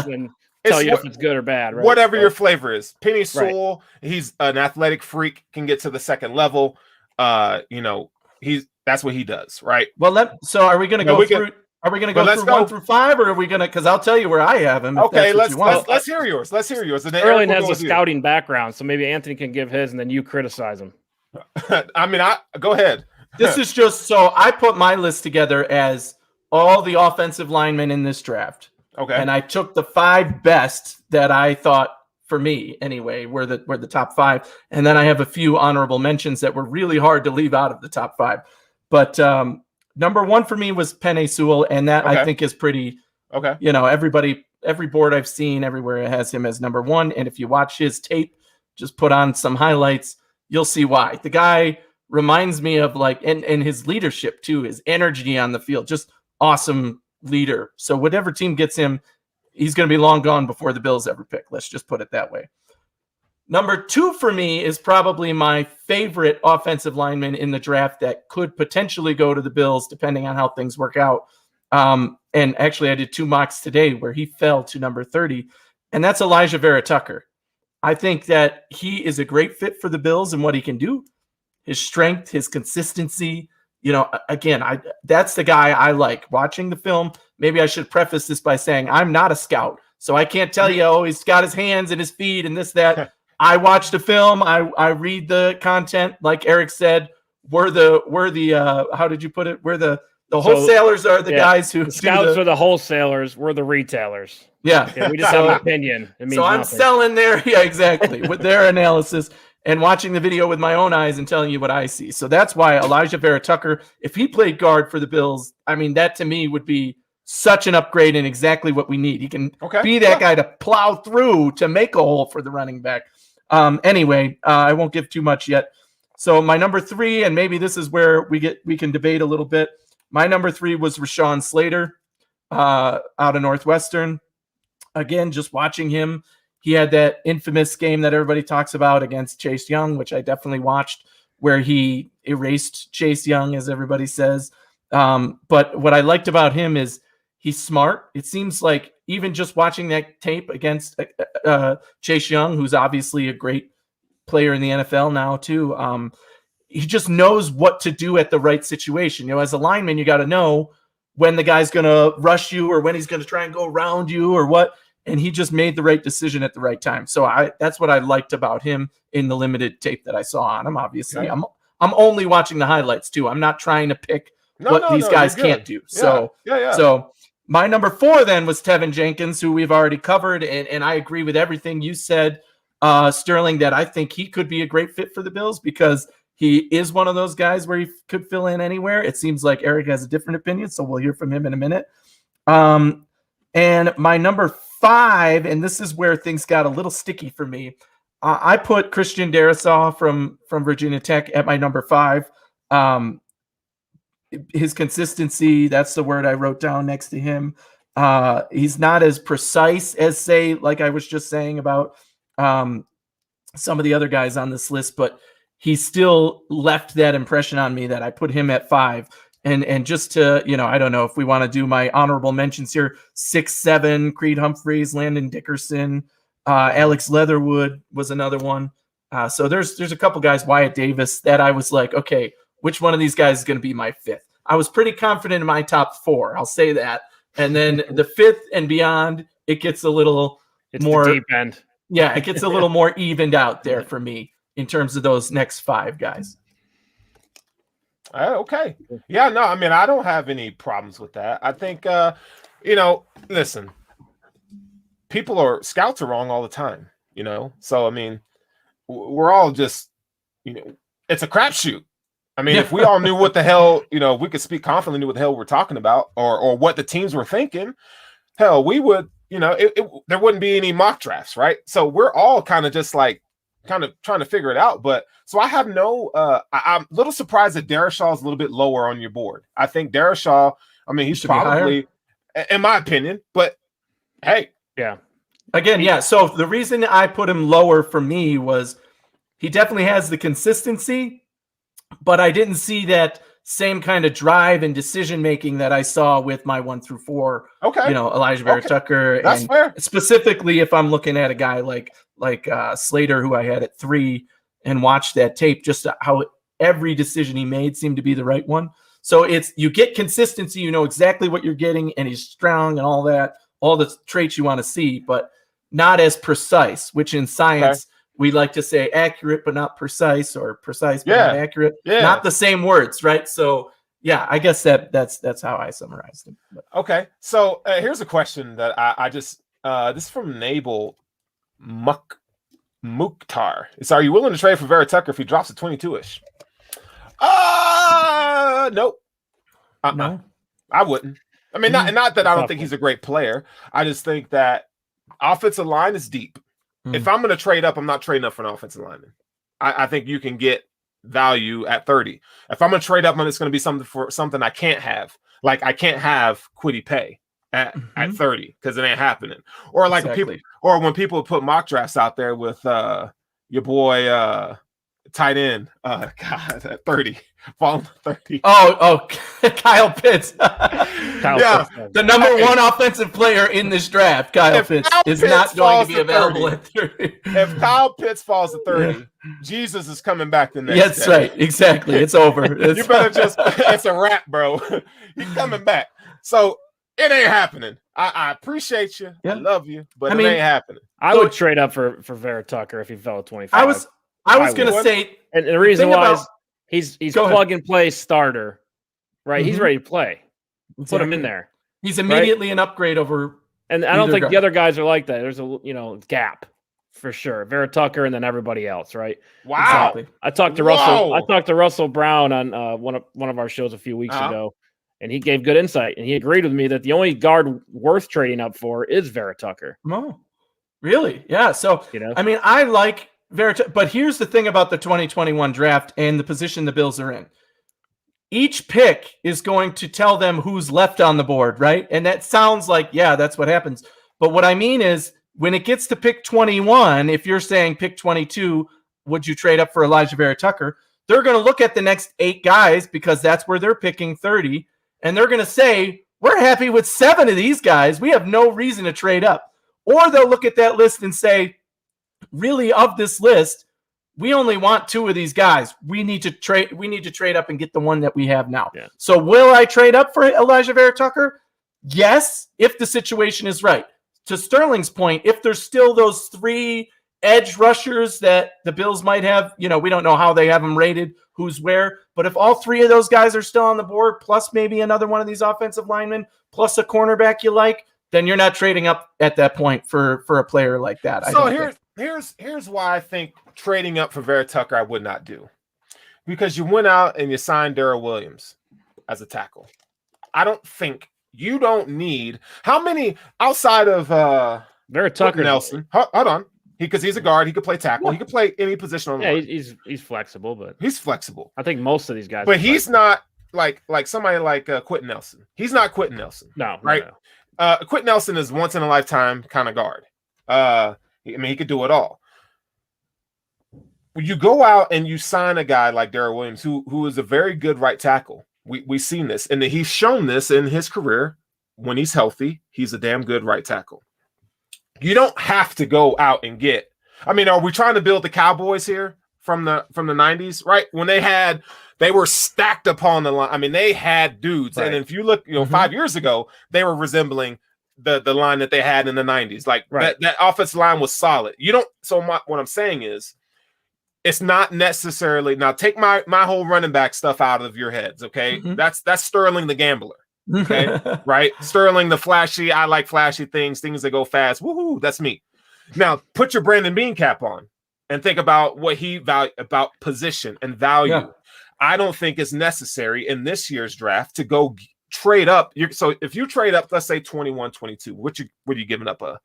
and tell you if it's good or bad. Right? Whatever your flavor is. Penei Sewell, he's an athletic freak, can get to the second level. That's what he does, right? Well, so are we going to go through? Are we going to go through 1 through 5, or are we going to? Because I'll tell you where I have him. Okay, let's hear yours. Sterling has a scouting background, so maybe Anthony can give his, and then you criticize him. Go ahead. This is just so I put my list together as all the offensive linemen in this draft. Okay, and I took the 5 best that I thought, for me anyway, were the top 5, and then I have a few honorable mentions that were really hard to leave out of the top 5. But number 1 for me was Penei Sewell, and that I think is pretty. Okay. Every board I've seen everywhere has him as number 1, and if you watch his tape, just put on some highlights, you'll see why. The guy reminds me of and his leadership too, his energy on the field, just awesome leader. So whatever team gets him, he's going to be long gone before the Bills ever pick. Let's just put it that way. Number 2 for me is probably my favorite offensive lineman in the draft that could potentially go to the Bills, depending on how things work out. And actually, I did 2 mocks today where he fell to number 30, and that's Elijah Vera Tucker. I think that he is a great fit for the Bills and what he can do. His strength, his consistency. That's the guy I like. Watching the film, maybe I should preface this by saying I'm not a scout, so I can't tell you, he's got his hands and his feet and this, that. I watch the film. I read the content. Like Eric said, we're the how did you put it? We're the wholesalers are the guys who the scouts are the wholesalers. We're the retailers. Yeah, we just have an opinion. So I'm selling their exactly with their analysis. and watching the video with my own eyes and telling you what I see. So that's why Elijah Vera-Tucker, if he played guard for the Bills, I mean, that to me would be such an upgrade and exactly what we need. He can be that guy to plow through to make a hole for the running back. Anyway, I won't give too much yet. So my number 3, and maybe this is where we can debate a little bit. My number 3 was Rashawn Slater out of Northwestern. Again, just watching him, he had that infamous game that everybody talks about against Chase Young, which I definitely watched, where he erased Chase Young, as everybody says. But what I liked about him is he's smart. It seems like even just watching that tape against Chase Young, who's obviously a great player in the NFL now too, he just knows what to do at the right situation. As a lineman, you got to know when the guy's going to rush you or when he's going to try and go around you or what. And he just made the right decision at the right time. So that's what I liked about him in the limited tape that I saw on him. Obviously, I'm only watching the highlights too. I'm not trying to pick what these guys can't do. So my number 4 then was Tevin Jenkins, who we've already covered. And I agree with everything you said, Sterling, that I think he could be a great fit for the Bills because he is one of those guys where he could fill in anywhere. It seems like Eric has a different opinion, so we'll hear from him in a minute. And my number 5, and this is where things got a little sticky for me. I put Christian Darrisaw from Virginia Tech at my number 5. His consistency, that's the word I wrote down next to him. He's not as precise as, say, like I was just saying about some of the other guys on this list, but he still left that impression on me that I put him at 5. And just to, I don't know if we want to do my honorable mentions here, 6'7", Creed Humphreys, Landon Dickerson, Alex Leatherwood was another one. So there's a couple guys, Wyatt Davis, that I was like, okay, which one of these guys is going to be my 5th? I was pretty confident in my top 4. I'll say that. And then the 5th and beyond, it gets a little more the deep end. Yeah, it gets a little more evened out there for me in terms of those next 5 guys. Okay. Yeah, no, I mean, I don't have any problems with that. I think, listen, scouts are wrong all the time, So, I mean, we're all just, it's a crapshoot. I mean, if we all knew what the hell, we could speak confidently knew what the hell we're talking about or what the teams were thinking, hell, we would, there wouldn't be any mock drafts, right? So we're all kind of just like, kind of trying to figure it out. But so I have I'm a little surprised that Darrisaw is a little bit lower on your board. I think Darrisaw, I mean, he's probably, in my opinion, but hey. Yeah. Again, yeah. So the reason I put him lower for me was he definitely has the consistency, but I didn't see that same kind of drive and decision-making that I saw with my 1 through 4. Okay. Elijah Vera-Tucker. That's fair. Specifically, if I'm looking at a guy like Slater, who I had at 3 and watched that tape, just how every decision he made seemed to be the right one. So you get consistency, you know exactly what you're getting, and he's strong and all that, all the traits you want to see, but not as precise, which in science, we like to say accurate but not precise, or precise but not accurate. Yeah. Not the same words, right? So yeah, I guess that's how I summarized it. But. Okay. So here's a question that I just this is from Nabal Mukhtar. It's, are you willing to trade for Vera-Tucker if he drops a 22-ish? Nope. No, I wouldn't. I mean, not that I don't think he's a great player. I just think that offensive line is deep. If I'm going to trade up, I'm not trading up for an offensive lineman. I think you can get value at 30. If I'm going to trade up, it's going to be something I can't have. Like I can't have Kwity Paye at 30 because it ain't happening. Or like when people put mock drafts out there with your boy tight end, at 30, falling to 30. Oh, Kyle Pitts. The number 1 offensive player in this draft, Kyle Pitts, is not going to be available at 30. If Kyle Pitts falls to 30, Jesus is coming back the next That's day. Right. Exactly. It's over. You better it's a wrap, bro. He's coming back. So it ain't happening. I appreciate you. Yeah. I love you, but it ain't happening. I would trade up for Vera-Tucker if he fell at 25. I was going to say, and the reason why is he's plug and play starter, right? He's ready to play. Put him in there. He's immediately an upgrade over. And I don't think the other guys are like that. There's a gap for sure. Vera Tucker and then everybody else, right? Wow. Exactly. I talked to Russell. I talked to Russell Brown on one of our shows a few weeks ago, and he gave good insight. And he agreed with me that the only guard worth trading up for is Vera Tucker. Oh, really? Yeah. So I mean, I like Vera Tucker, but here's the thing about the 2021 draft and the position the Bills are in. Each pick is going to tell them who's left on the board, right? And that sounds like, yeah, that's what happens. But what I mean is, when it gets to pick 21, if you're saying pick 22, would you trade up for Elijah Vera Tucker? They're going to look at the next 8 guys because that's where they're picking 30. And they're going to say, we're happy with 7 of these guys. We have no reason to trade up. Or they'll look at that list and say, really, of this list, we only want 2 of these guys. We need to trade up and get the one that we have now. Yeah. So will I trade up for Elijah Vera Tucker? Yes, if the situation is right. To Sterling's point, if there's still those 3 edge rushers that the Bills might have, we don't know how they have them rated, who's where. But if all 3 of those guys are still on the board, plus maybe another one of these offensive linemen, plus a cornerback you like, then you're not trading up at that point for a player like that. So here's why I think trading up for Vera Tucker I would not do. Because you went out and you signed Darrell Williams as a tackle. I don't think you don't need how many outside of Vera Tucker Nelson. Hold on. Because he's a guard, he could play tackle, he could play any position on the line. He's flexible, but he's flexible. I think most of these guys. But he's not like somebody like Quentin Nelson. He's not Quentin Nelson. No, right? No. Quentin Nelson is once in a lifetime kind of guard. He could do it all. When you go out and you sign a guy like Darrell Williams, who is a very good right tackle. We've seen this, and he's shown this in his career. When he's healthy, he's a damn good right tackle. You don't have to go out and get. I mean, are we trying to build the Cowboys here from the 90s, right? When they were stacked upon the line. I mean, they had dudes, right. And if you look, 5 years ago, they were resembling the line that they had in the 90s. Like that offensive line was solid. What I'm saying is, it's not necessarily now. Take my whole running back stuff out of your heads, okay? Mm-hmm. That's Sterling the gambler, okay? Right? Sterling the flashy. I like flashy things that go fast. Woohoo! That's me. Now put your Brandon Bean cap on and think about what he value about position and value. Yeah. I don't think it's necessary in this year's draft to go trade up. So if you trade up, let's say 21, 22, what are you giving up a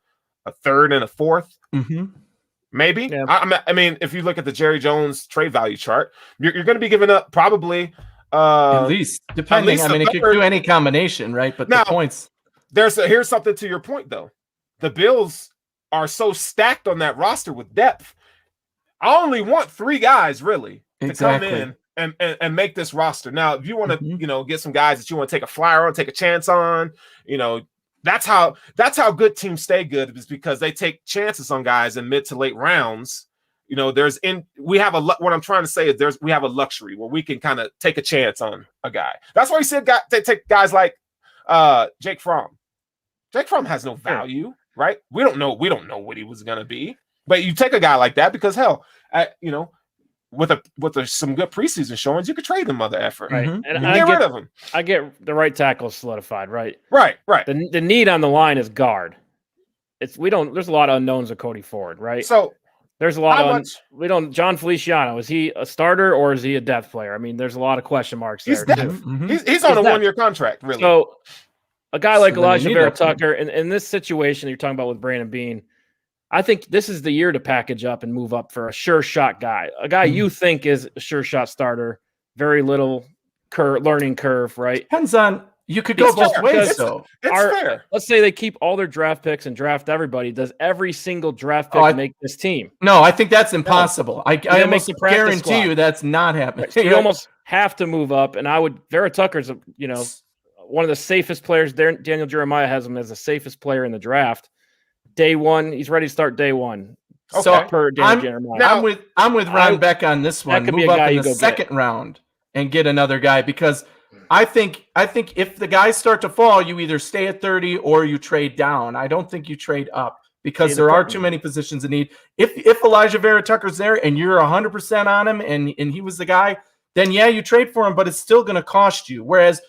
third and a fourth? Mm-hmm. Maybe. Yeah. I mean, if you look at the Jerry Jones trade value chart, you're going to be giving up probably at least, depending. I mean, it could do any combination, right? But now, the points. Here's something to your point, though. The Bills are so stacked on that roster with depth. I only want 3 guys really to come in and make this roster. Now, if you want to, get some guys that you want to take a flyer on, take a chance on, that's how good teams stay good, is because they take chances on guys in mid to late rounds. What I'm trying to say is we have a luxury where we can kind of take a chance on a guy. That's why he said they take guys like Jake Fromm. Jake Fromm has no value, right? We don't know what he was going to be, but you take a guy like that because with some good preseason showings, you could trade him mother effort. Right. And get rid of him. I get the right tackle solidified, right? Right. The need on the line is guard. There's a lot of unknowns with Cody Ford, right? So there's a lot John Feliciano, is he a starter or is he a depth player? I mean, there's a lot of question marks there. He's depth. Mm-hmm. He's on a 1-year contract, really. So a guy like Elijah Vera Tucker, in this situation you're talking about with Brandon Bean, I think this is the year to package up and move up for a sure shot guy. A guy you think is a sure shot starter, very little learning curve, right? Depends on, you could go both ways, though. It's fair. Let's say they keep all their draft picks and draft everybody. Does every single draft pick make this team? No, I think that's impossible. I almost guarantee you that's not happening. So you almost have to move up, and Vera Tucker's one of the safest players. Daniel Jeremiah has him as the safest player in the draft. Day one, he's ready to start day one. Okay. So I'm with Ron Beck on this one. Move up in the second round and get another guy, because I think if the guys start to fall, you either stay at 30 or you trade down. I don't think you trade up, because there are too many positions in need. If Elijah Vera Tucker's there and you're 100% on him and he was the guy, then yeah, you trade for him, but it's still going to cost you. Whereas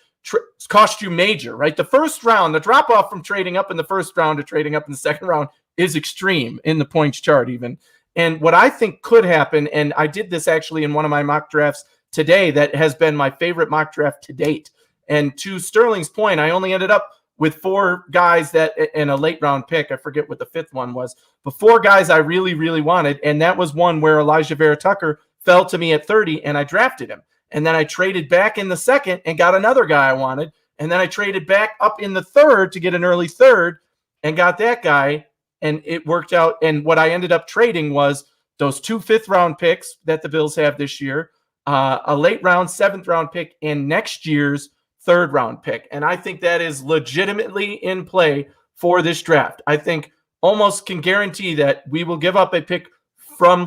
cost you major, right? The first round, the drop off from trading up in the first round to trading up in the second round is extreme in the points chart even. And what I think could happen, and I did this actually in one of my mock drafts today that has been my favorite mock draft to date. And to Sterling's point, I only ended up with 4 guys that in a late round pick, I forget what the 5th one was, but 4 guys I really, really wanted. And that was one where Elijah Vera Tucker fell to me at 30 and I drafted him. And then I traded back in the 2nd and got another guy I wanted. And then I traded back up in the 3rd to get an early 3rd and got that guy. And it worked out. And what I ended up trading was those 2 5th round picks that the Bills have this year, a late round 7th round pick, and next year's 3rd round pick. And I think that is legitimately in play for this draft. I think almost can guarantee that we will give up a pick from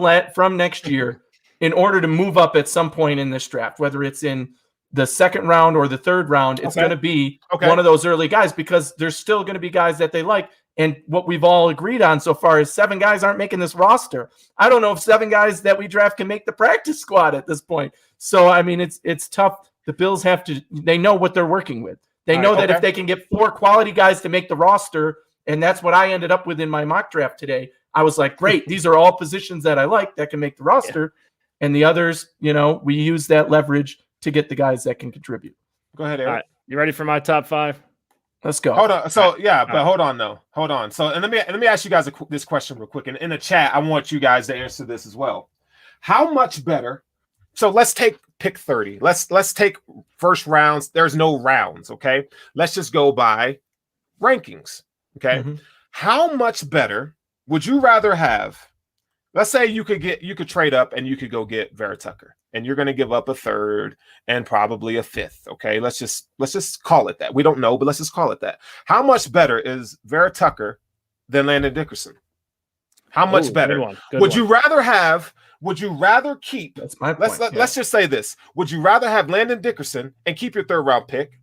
next year in order to move up at some point in this draft, whether it's in the 2nd round or the 3rd round. It's going to be one of those early guys because there's still going to be guys that they like. And what we've all agreed on so far is 7 guys aren't making this roster. I don't know if 7 guys that we draft can make the practice squad at this point. So, I mean, it's tough. The Bills have to – they know what they're working with. They know that if they can get 4 quality guys to make the roster, and that's what I ended up with in my mock draft today, I was like, great, these are all positions that I like that can make the roster. Yeah. And the others, we use that leverage to get the guys that can contribute. Go ahead, Eric. All right. You ready for my top 5? Let's go. Hold on. So hold on though. Hold on. So and let me ask you guys this question real quick. And in the chat, I want you guys to answer this as well. How much better? So let's take pick 30. Let's take first rounds. There's no rounds. Okay. Let's just go by rankings. Okay. Mm-hmm. How much better would you rather have? Let's say you could trade up and you could go get Vera Tucker. And you're going to give up a 3rd and probably a 5th. Okay, let's just call it that. We don't know, but let's just call it that. How much better is Vera Tucker than Landon Dickerson? How much better? Would you rather keep? That's my point. Let's just say this. Would you rather have Landon Dickerson and keep your 3rd round pick?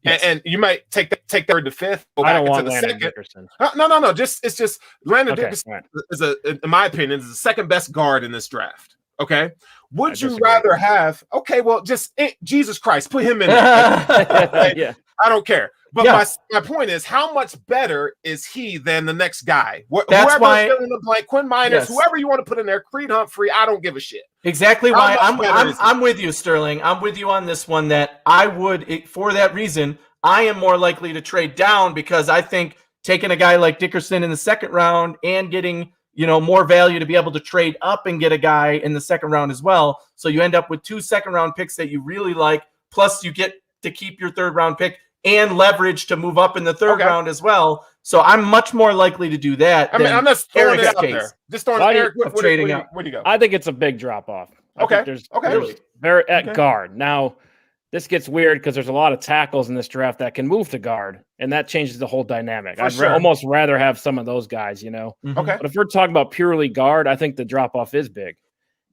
Yes. And you might take 3rd to 5th. I don't want Landon Dickerson. No. It's just Landon Dickerson is in my opinion, is the 2nd best guard in this draft. Okay. Would you rather have? Okay, well, just Jesus Christ, put him in there. Okay? Yeah. I don't care. But my point is, how much better is he than the next guy? Whoever is filling the blank, Quinn Miners, whoever you want to put in there, Creed Humphrey, I don't give a shit. Exactly why I'm with you, Sterling. I'm with you on this one. That I would, for that reason, I am more likely to trade down because I think taking a guy like Dickerson in the 2nd round and getting more value to be able to trade up and get a guy in the 2nd round as well. So you end up with 2 2nd round picks that you really like, plus you get to keep your 3rd round pick and leverage to move up in the 3rd round as well. So I'm much more likely to do that. I mean, I'm just throwing it out there. Just throwing Eric, trading up. Where do you go? I think it's a big drop off. There's guard. Now, this gets weird because there's a lot of tackles in this draft that can move to guard, and that changes the whole dynamic. I'd almost rather have some of those guys, Okay. But if we're talking about purely guard, I think the drop-off is big.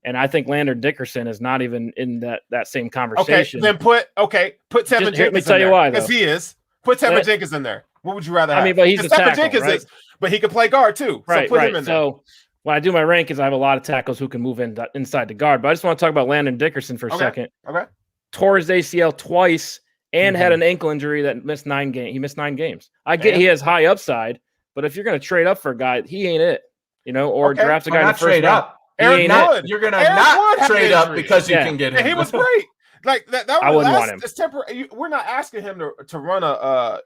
And I think Landon Dickerson is not even in that same conversation. Okay, then put Tevin Jenkins in there. Let me tell you why, though. Because he is. Put Tevin Jenkins in there. What would you rather have? I mean, but he's a tackle, Jenkins right? But he can play guard, too. Right, so put him in there. So when I do my rankings, I have a lot of tackles who can move inside the guard. But I just want to talk about Landon Dickerson for a second. Okay. Tore his ACL twice and had an ankle injury that missed 9 games. He missed 9 games. I get he has high upside, but if you're going to trade up for a guy, he ain't it. Or draft a guy in the first round. You're going to not trade up because you can get him. And he was great. Like that I wouldn't want him. It's temporary. We're not asking him to run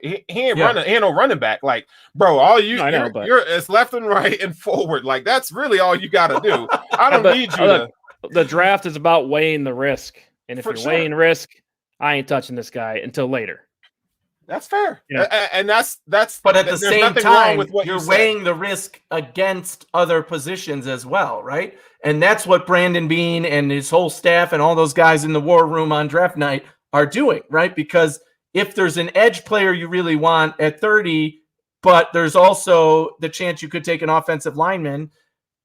he ain't no running back. Like, bro, all it's left and right and forward. Like that's really all you got to do. I don't need you to. The draft is about weighing the risk. And if you're weighing risk, I ain't touching this guy until later. That's fair. And that's but at the same time, you're weighing the risk against other positions as well, right? And that's what Brandon Beane and his whole staff and all those guys in the war room on draft night are doing, right? Because if there's an edge player you really want at 30, but there's also the chance you could take an offensive lineman,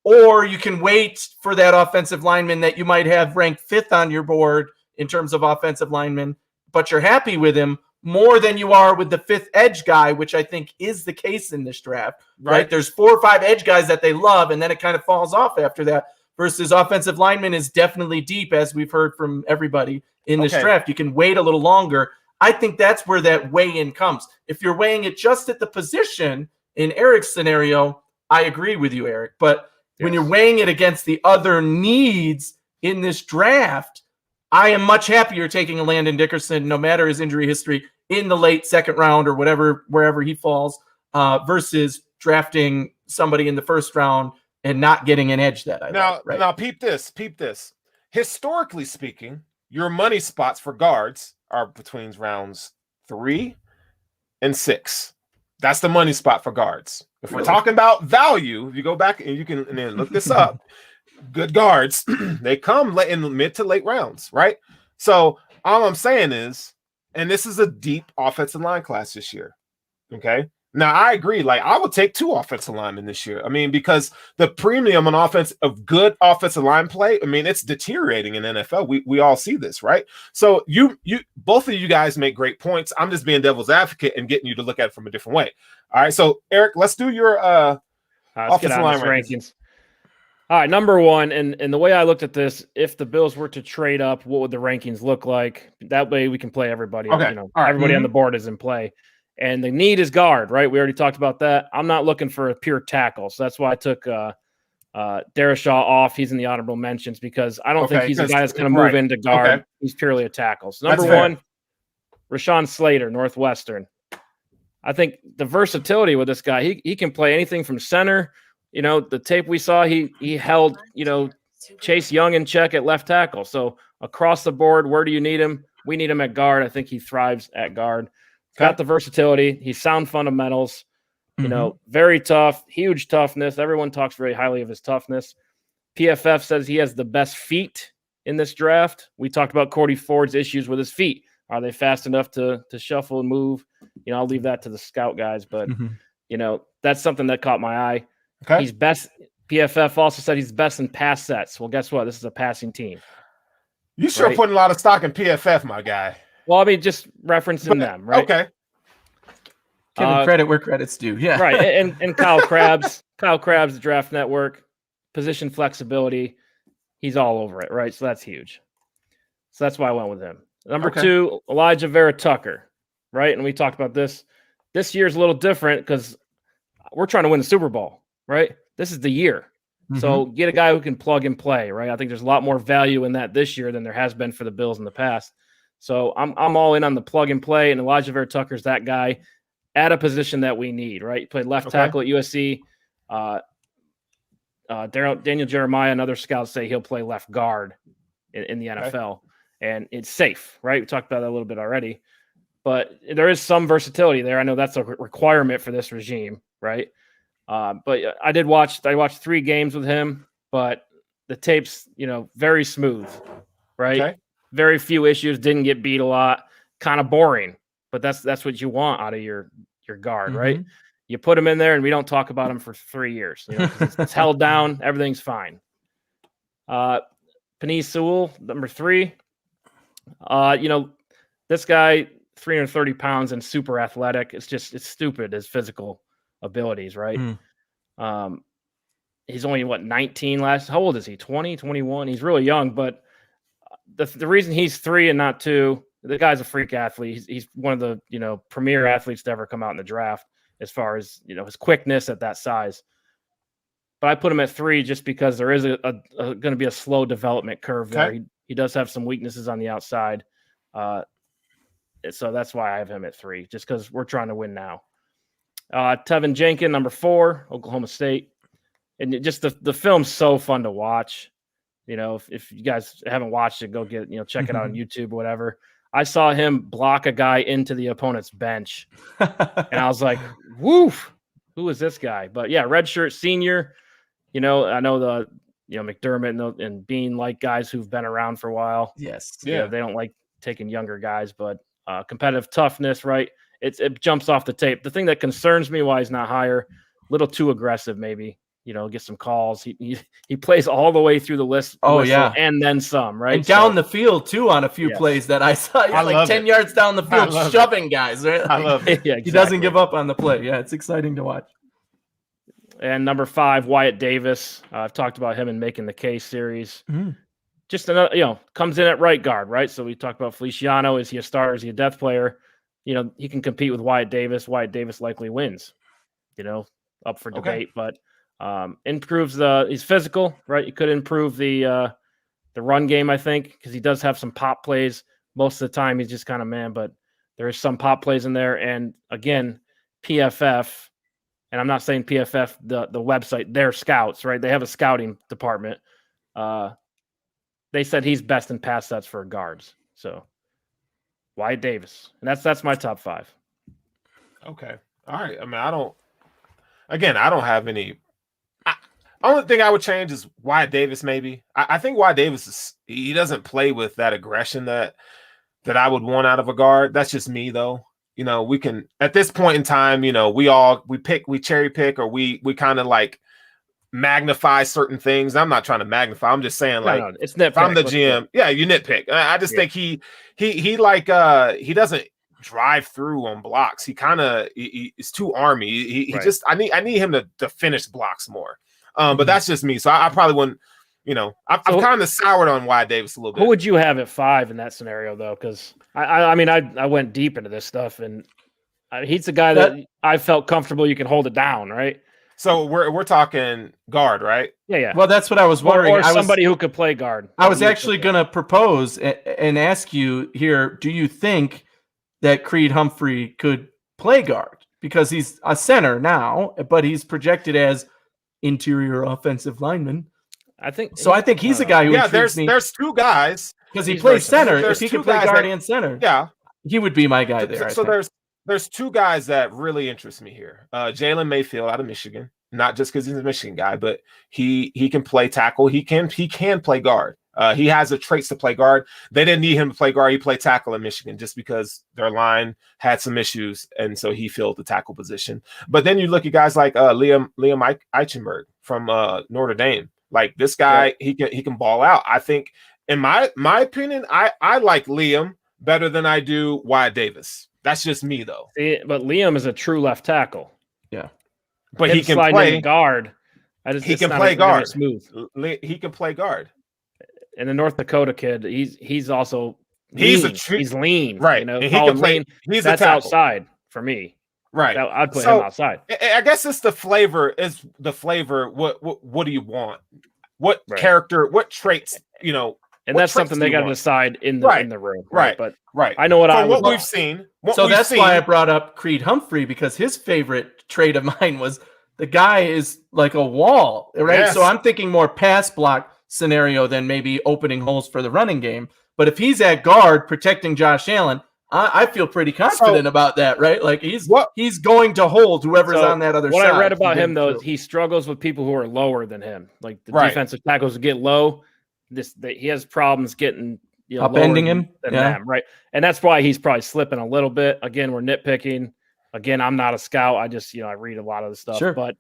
or you can wait for that offensive lineman that you might have ranked 5th on your board in terms of offensive lineman, but you're happy with him more than you are with the 5th edge guy, which I think is the case in this draft, right? There's 4 or 5 edge guys that they love, and then it kind of falls off after that, versus offensive lineman is definitely deep, as we've heard from everybody in this draft. You can wait a little longer. I think that's where that weigh-in comes. If you're weighing it just at the position, in Eric's scenario, I agree with you, Eric. But when you're weighing it against the other needs in this draft, I am much happier taking a Landon Dickerson, no matter his injury history, in the late second round or wherever he falls, versus drafting somebody in the first round and not getting an edge that I like. Right? Now, peep this. Historically speaking, your money spots for guards are between rounds 3 and 6. That's the money spot for guards. If we're talking about value, if you go back and you can and then look this up, good guards, they come in the mid to late rounds, right? So all I'm saying is, and this is a deep offensive line class this year, okay? Now, I agree. Like, I would take 2 offensive linemen this year. I mean, because the premium on offense of good offensive line play, I mean, it's deteriorating in NFL. We all see this, right? So you both of you guys make great points. I'm just being devil's advocate and getting you to look at it from a different way. All right, so Eric, let's do your offensive line rankings. All right, number 1, and the way I looked at this, if the Bills were to trade up, what would the rankings look like? That way we can play everybody. Okay. Everybody on the board is in play. And the need is guard, right? We already talked about that. I'm not looking for a pure tackle. So that's why I took Darashaw off. He's in the honorable mentions because I don't think he's a guy that's going to move into guard. Okay. He's purely a tackle. So number 1, Rashawn Slater, Northwestern. I think the versatility with this guy, he can play anything from center. The tape we saw, he held, Chase Young in check at left tackle. So across the board, where do you need him? We need him at guard. I think he thrives at guard. Got the versatility. He's sound fundamentals, very tough, huge toughness. Everyone talks very highly of his toughness. PFF says he has the best feet in this draft. We talked about Cordy Ford's issues with his feet. Are they fast enough to shuffle and move? I'll leave that to the scout guys, but that's something that caught my eye. Okay. He's best. PFF also said he's best in pass sets. Well, guess what? This is a passing team. You sure putting a lot of stock in PFF, my guy. Well, I mean, just referencing them, right? Okay. Giving credit where credit's due. Yeah. Right. And Kyle Krabs, the Draft Network, position flexibility. He's all over it, right? So that's huge. So that's why I went with him. Number 2, Elijah Vera Tucker, right? And we talked about this. This year's a little different because we're trying to win the Super Bowl, right? This is the year. Mm-hmm. So get a guy who can plug and play, right? I think there's a lot more value in that this year than there has been for the Bills in the past. So I'm all in on the plug and play, and Elijah Vera Tucker's that guy at a position that we need, right? He played left tackle at USC. Daniel Jeremiah and other scouts say he'll play left guard in the NFL, and it's safe, right? We talked about that a little bit already, but there is some versatility there. I know that's a requirement for this regime, right? But I watched 3 games with him, but the tape's, very smooth, right? Okay. Very few issues, didn't get beat a lot, kind of boring, but that's what you want out of your guard, right? You put him in there and we don't talk about him for 3 years. It's held down, everything's fine. Penei Sewell, number 3. This guy, 330 pounds and super athletic. It's stupid, his physical abilities, right? He's only 19 how old is he? 20, 21? He's really young, but the reason he's 3 and not 2, the guy's a freak athlete. He's one of the, premier athletes to ever come out in the draft as far as, his quickness at that size. But I put him at 3 just because there is going to be a slow development curve there. He does have some weaknesses on the outside. So that's why I have him at 3, just because we're trying to win now. Tevin Jenkins, number 4, Oklahoma State. And just the film's so fun to watch. If you guys haven't watched it, go get, check it out on YouTube or whatever. I saw him block a guy into the opponent's bench. And I was like, woof, who is this guy? But yeah, redshirt senior, I know the, McDermott and Bean like guys who've been around for a while. Yes. Yeah. They don't like taking younger guys, but competitive toughness, right? It jumps off the tape. The thing that concerns me why he's not higher, a little too aggressive, maybe. Get some calls. He plays all the way through the list. And then some, right? And down the field too on a few plays that I saw. Like 10 yards down the field, shoving guys. Right? I love it. Yeah, exactly. He doesn't give up on the play. Yeah, it's exciting to watch. And number 5, Wyatt Davis. I've talked about him in Making the Case series. Just another, comes in at right guard, right? So we talked about Feliciano. Is he a starter? Is he a depth player? He can compete with Wyatt Davis. Wyatt Davis likely wins. Up for debate, but He's physical, right? You could improve the run game, I think, because he does have some pop plays. Most of the time, he's just kind of man, but there is some pop plays in there. And again, PFF, and I'm not saying PFF, the website, they're scouts, right? They have a scouting department. They said he's best in pass sets for guards. So Wyatt Davis, and that's my top 5. Okay, all right. I mean, I don't have any. Only thing I would change is Wyatt Davis. Maybe I think Wyatt Davis he doesn't play with that aggression that I would want out of a guard. That's just me, though. We can at this point in time, we cherry pick, or we kind of like magnify certain things. I'm not trying to magnify. I'm just saying, like, it's nitpick. If I'm the GM, you nitpick. I just think he doesn't drive through on blocks. He kind of is too army. He just I need him to finish blocks more. But that's just me. So I probably wouldn't. I've kind of soured on Wyatt Davis a little bit. Who would you have at 5 in that scenario, though? Because I mean, I went deep into this stuff, and he's the guy that I felt comfortable you can hold it down, right? So we're talking guard, right? Yeah. Well, that's what I was wondering. Or somebody who could play guard. I was actually going to propose and ask you here, do you think that Creed Humphrey could play guard? Because he's a center now, but he's projected as interior offensive lineman. I think he's a guy who there's 2 guys. Because he plays center. If he can play guard and center, he would be my guy there. So there's 2 guys that really interest me here. Jalen Mayfield out of Michigan, not just because he's a Michigan guy, but he can play tackle. He can play guard. He has the traits to play guard. They didn't need him to play guard. He played tackle in Michigan just because their line had some issues, and so he filled the tackle position. But then you look at guys like Liam Eichenberg from Notre Dame. Like, this guy, he can ball out. I think, in my opinion, I like Liam better than I do Wyatt Davis. That's just me, though. But Liam is a true left tackle. Yeah, but he can play guard. He can play guard. Smooth. He can play guard. And the North Dakota kid, he's also lean. He's lean, right? And he can play. Lean, he's that's outside for me, right? I'd put him outside. I guess it's the flavor. What do you want? What character? What traits? And that's something they got to decide in the room, right? But I know what we've seen. That's why I brought up Creed Humphrey, because his favorite trait of mine was the guy is like a wall, right? Yes. So I'm thinking more pass block scenario than maybe opening holes for the running game. But if he's at guard protecting Josh Allen, I feel pretty confident about that, right? Like he's going to hold whoever's on that other side. What I read about him, though, is he struggles with people who are lower than him. Like the defensive tackles get low. He has problems getting upending him than them, right? And that's why he's probably slipping a little bit. Again, we're nitpicking. Again, I'm not a scout. I just I read a lot of the stuff. Sure. But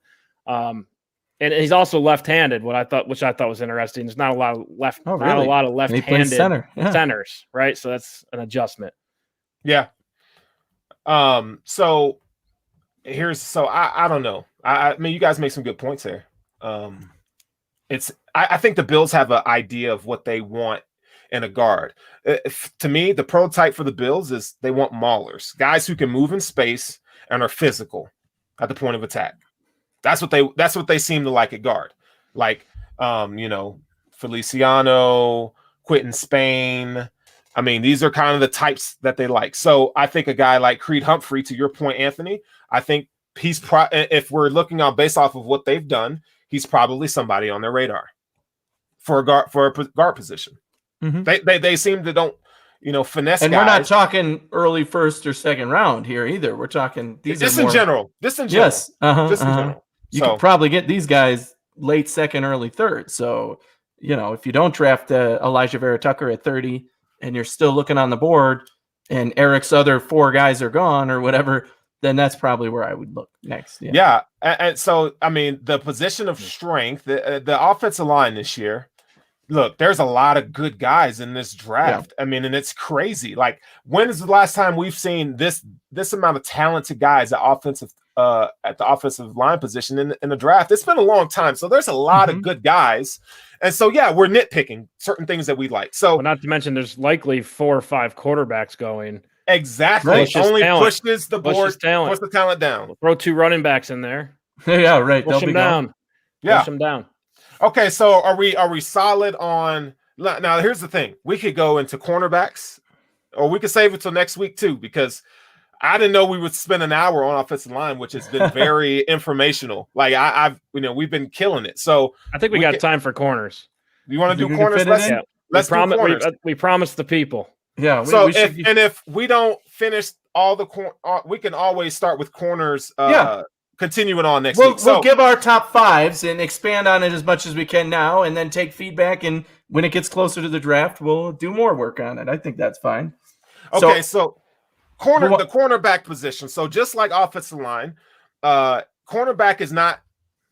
and he's also left-handed. Which I thought was interesting. There's not a lot of not a lot of left-handed centers, right? So that's an adjustment. Yeah. So I don't know. I mean, you guys make some good points there. I think the Bills have an idea of what they want in a guard. To me, the prototype for the Bills is they want maulers, guys who can move in space and are physical at the point of attack. That's what they seem to like at guard. Like Feliciano, Quentin Spain. I mean, these are kind of the types that they like. So I think a guy like Creed Humphrey, to your point, Anthony, I think he's if we're looking on based off of what they've done, he's probably somebody on their radar for a guard position. Mm-hmm. They seem to don't finesse. And guys. We're not talking early first or second round here either. We're talking This in general. Yes. In general. You could probably get these guys late second, early third. So if you don't draft Elijah Vera Tucker at 30 and you're still looking on the board and Eric's other 4 guys are gone or whatever, then that's probably where I would look next. Yeah. And so, I mean, the position of strength, the offensive line this year, look, there's a lot of good guys in this draft. Yeah. I mean, and it's crazy. Like, when is the last time we've seen this amount of talented guys at the offensive line position in the draft? It's been a long time. So there's a lot of good guys. And so, we're nitpicking certain things that we like. So, not to mention there's likely 4 or 5 quarterbacks going. Exactly. Only pushes the board, push the talent down. We'll throw 2 running backs in there. Yeah, right. Push them down. Yeah. Push them down. Okay, so are we solid on now? Here's the thing: we could go into cornerbacks, or we could save it till next week too, because I didn't know we would spend an hour on offensive line, which has been very informational. Like I've we've been killing it. So I think we got time for corners. You want to do we corners? can fit it in? Let's do corners. We promised the people. Yeah. If we don't finish all the we can always start with corners. Continuing on next week. We'll give our top fives and expand on it as much as we can now, and then take feedback. And when it gets closer to the draft, we'll do more work on it. I think that's fine. Okay, so the cornerback position. So just like offensive line, cornerback is not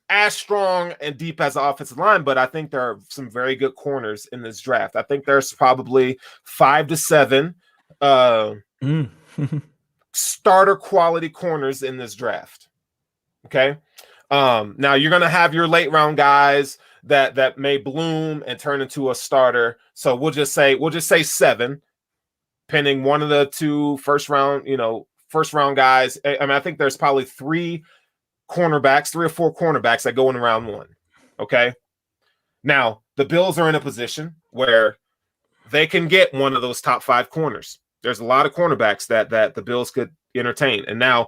as strong and deep as the offensive line, but I think there are some very good corners in this draft. I think there's probably 5 to 7 starter quality corners in this draft. Okay. Now you're going to have your late round guys that may bloom and turn into a starter. So we'll just say 7, pending one of the 2 first round guys. I mean, I think there's probably 3 or 4 cornerbacks that go in round 1. Okay. Now the Bills are in a position where they can get one of those top 5 corners. There's a lot of cornerbacks that the Bills could entertain. And now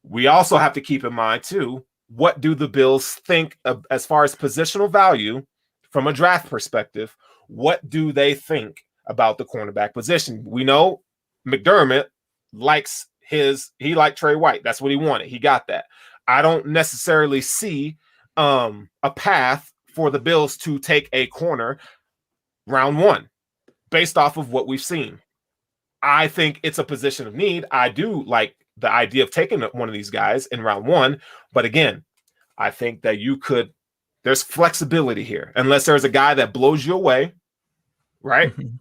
we also have to keep in mind, too, what do the Bills think of, as far as positional value from a draft perspective? What do they think about the cornerback position? We know McDermott liked Trey White. That's what he wanted. He got that. I don't necessarily see a path for the Bills to take a corner round 1 based off of what we've seen. I think it's a position of need. I do like the idea of taking one of these guys in round 1. But again, I think that there's flexibility here, unless there's a guy that blows you away. Right. Mm-hmm.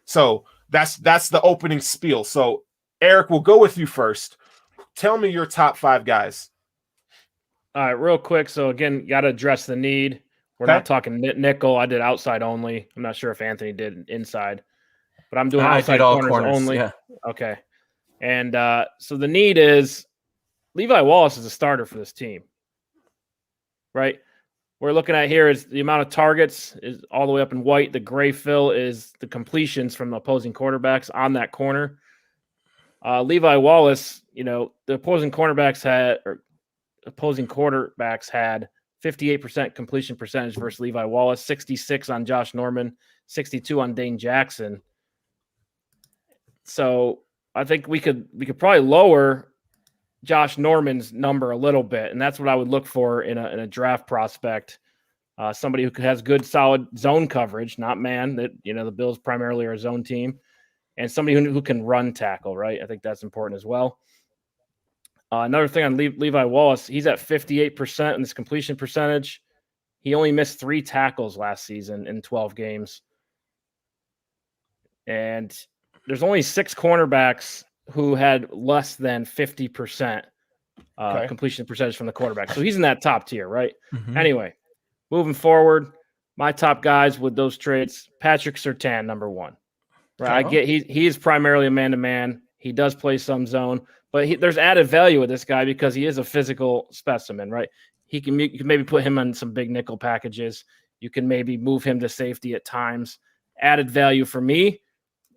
So that's the opening spiel. So Eric, we'll go with you first. Tell me your top 5 guys. All right, real quick. So again, you got to address the need. We're not talking nickel. I did outside only. I'm not sure if Anthony did inside, but I'm doing outside corners only. Yeah. Okay. And so the need is Levi Wallace is a starter for this team, right? We're looking at here is the amount of targets is all the way up in white. The gray fill is the completions from the opposing quarterbacks on that corner. Levi Wallace, the opposing quarterbacks had 58% completion percentage versus Levi Wallace, 66 on Josh Norman, 62 on Dane Jackson. So I think we could probably lower Josh Norman's number a little bit, and that's what I would look for in a draft prospect. Somebody who has good, solid zone coverage, not man. That the Bills primarily are a zone team, and somebody who can run tackle. Right, I think that's important as well. Another thing on Levi Wallace, he's at 58% in his completion percentage. He only missed 3 tackles last season in 12 games, and there's only 6 cornerbacks who had less than 50% completion percentage from the quarterback. So he's in that top tier, right? Mm-hmm. Anyway, moving forward, my top guys with those traits, Patrick Surtain, number 1. Right? I get he is primarily a man-to-man. He does play some zone, but there's added value with this guy because he is a physical specimen, right? You can maybe put him on some big nickel packages. You can maybe move him to safety at times. Added value for me.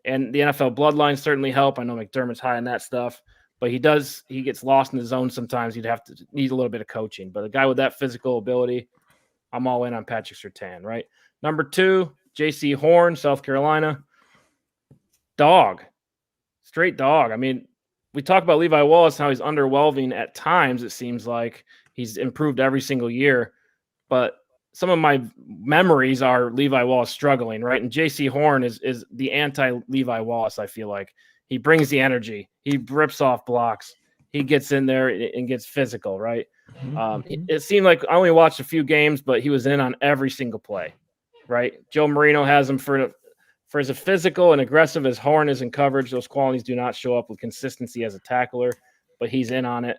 And the NFL bloodline certainly help. I know McDermott's high on that stuff, but he gets lost in the zone sometimes. He'd need a little bit of coaching. But a guy with that physical ability, I'm all in on Patrick Surtain, right? Number 2, J.C. Horn, South Carolina. Dog. Straight dog. I mean, we talk about Levi Wallace, how he's underwhelming at times. It seems like he's improved every single year. But some of my memories are Levi Wallace struggling, right? And J.C. Horn is the anti-Levi Wallace, I feel like. He brings the energy. He rips off blocks. He gets in there and gets physical, right? Mm-hmm. It seemed like I only watched a few games, but he was in on every single play, right? Joe Marino has him for as physical and aggressive as Horn is in coverage. Those qualities do not show up with consistency as a tackler, but he's in on it.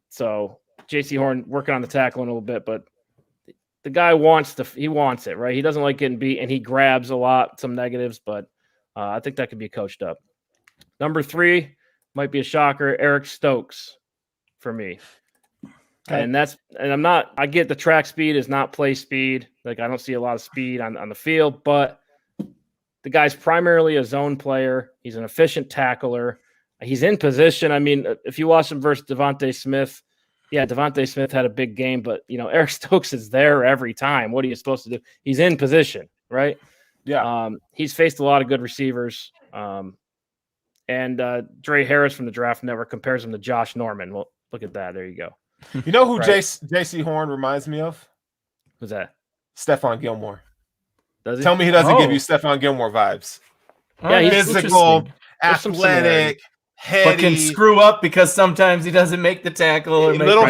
So J.C. Horn working on the tackling a little bit, but the guy wants it, right? He doesn't like getting beat, and he grabs a lot, some negatives, but I think that could be coached up. Number 3 might be a shocker, Eric Stokes for me. Okay. And I get the track speed is not play speed. Like, I don't see a lot of speed on the field, but the guy's primarily a zone player. He's an efficient tackler. He's in position. I mean, if you watch him versus Devontae Smith, Devontae Smith had a big game, but, Eric Stokes is there every time. What are you supposed to do? He's in position, right? Yeah. He's faced a lot of good receivers. And Dre Harris from the Draft Network compares him to Josh Norman. Well, look at that. There you go. You know who Right. J.C. Horn reminds me of? Who's that? Stephon Gilmore. Does he? Tell me he doesn't give you Stephon Gilmore vibes. Yeah, he's Physical, There's some athletic, heady. But can screw up because sometimes he doesn't make the tackle. Or Get a little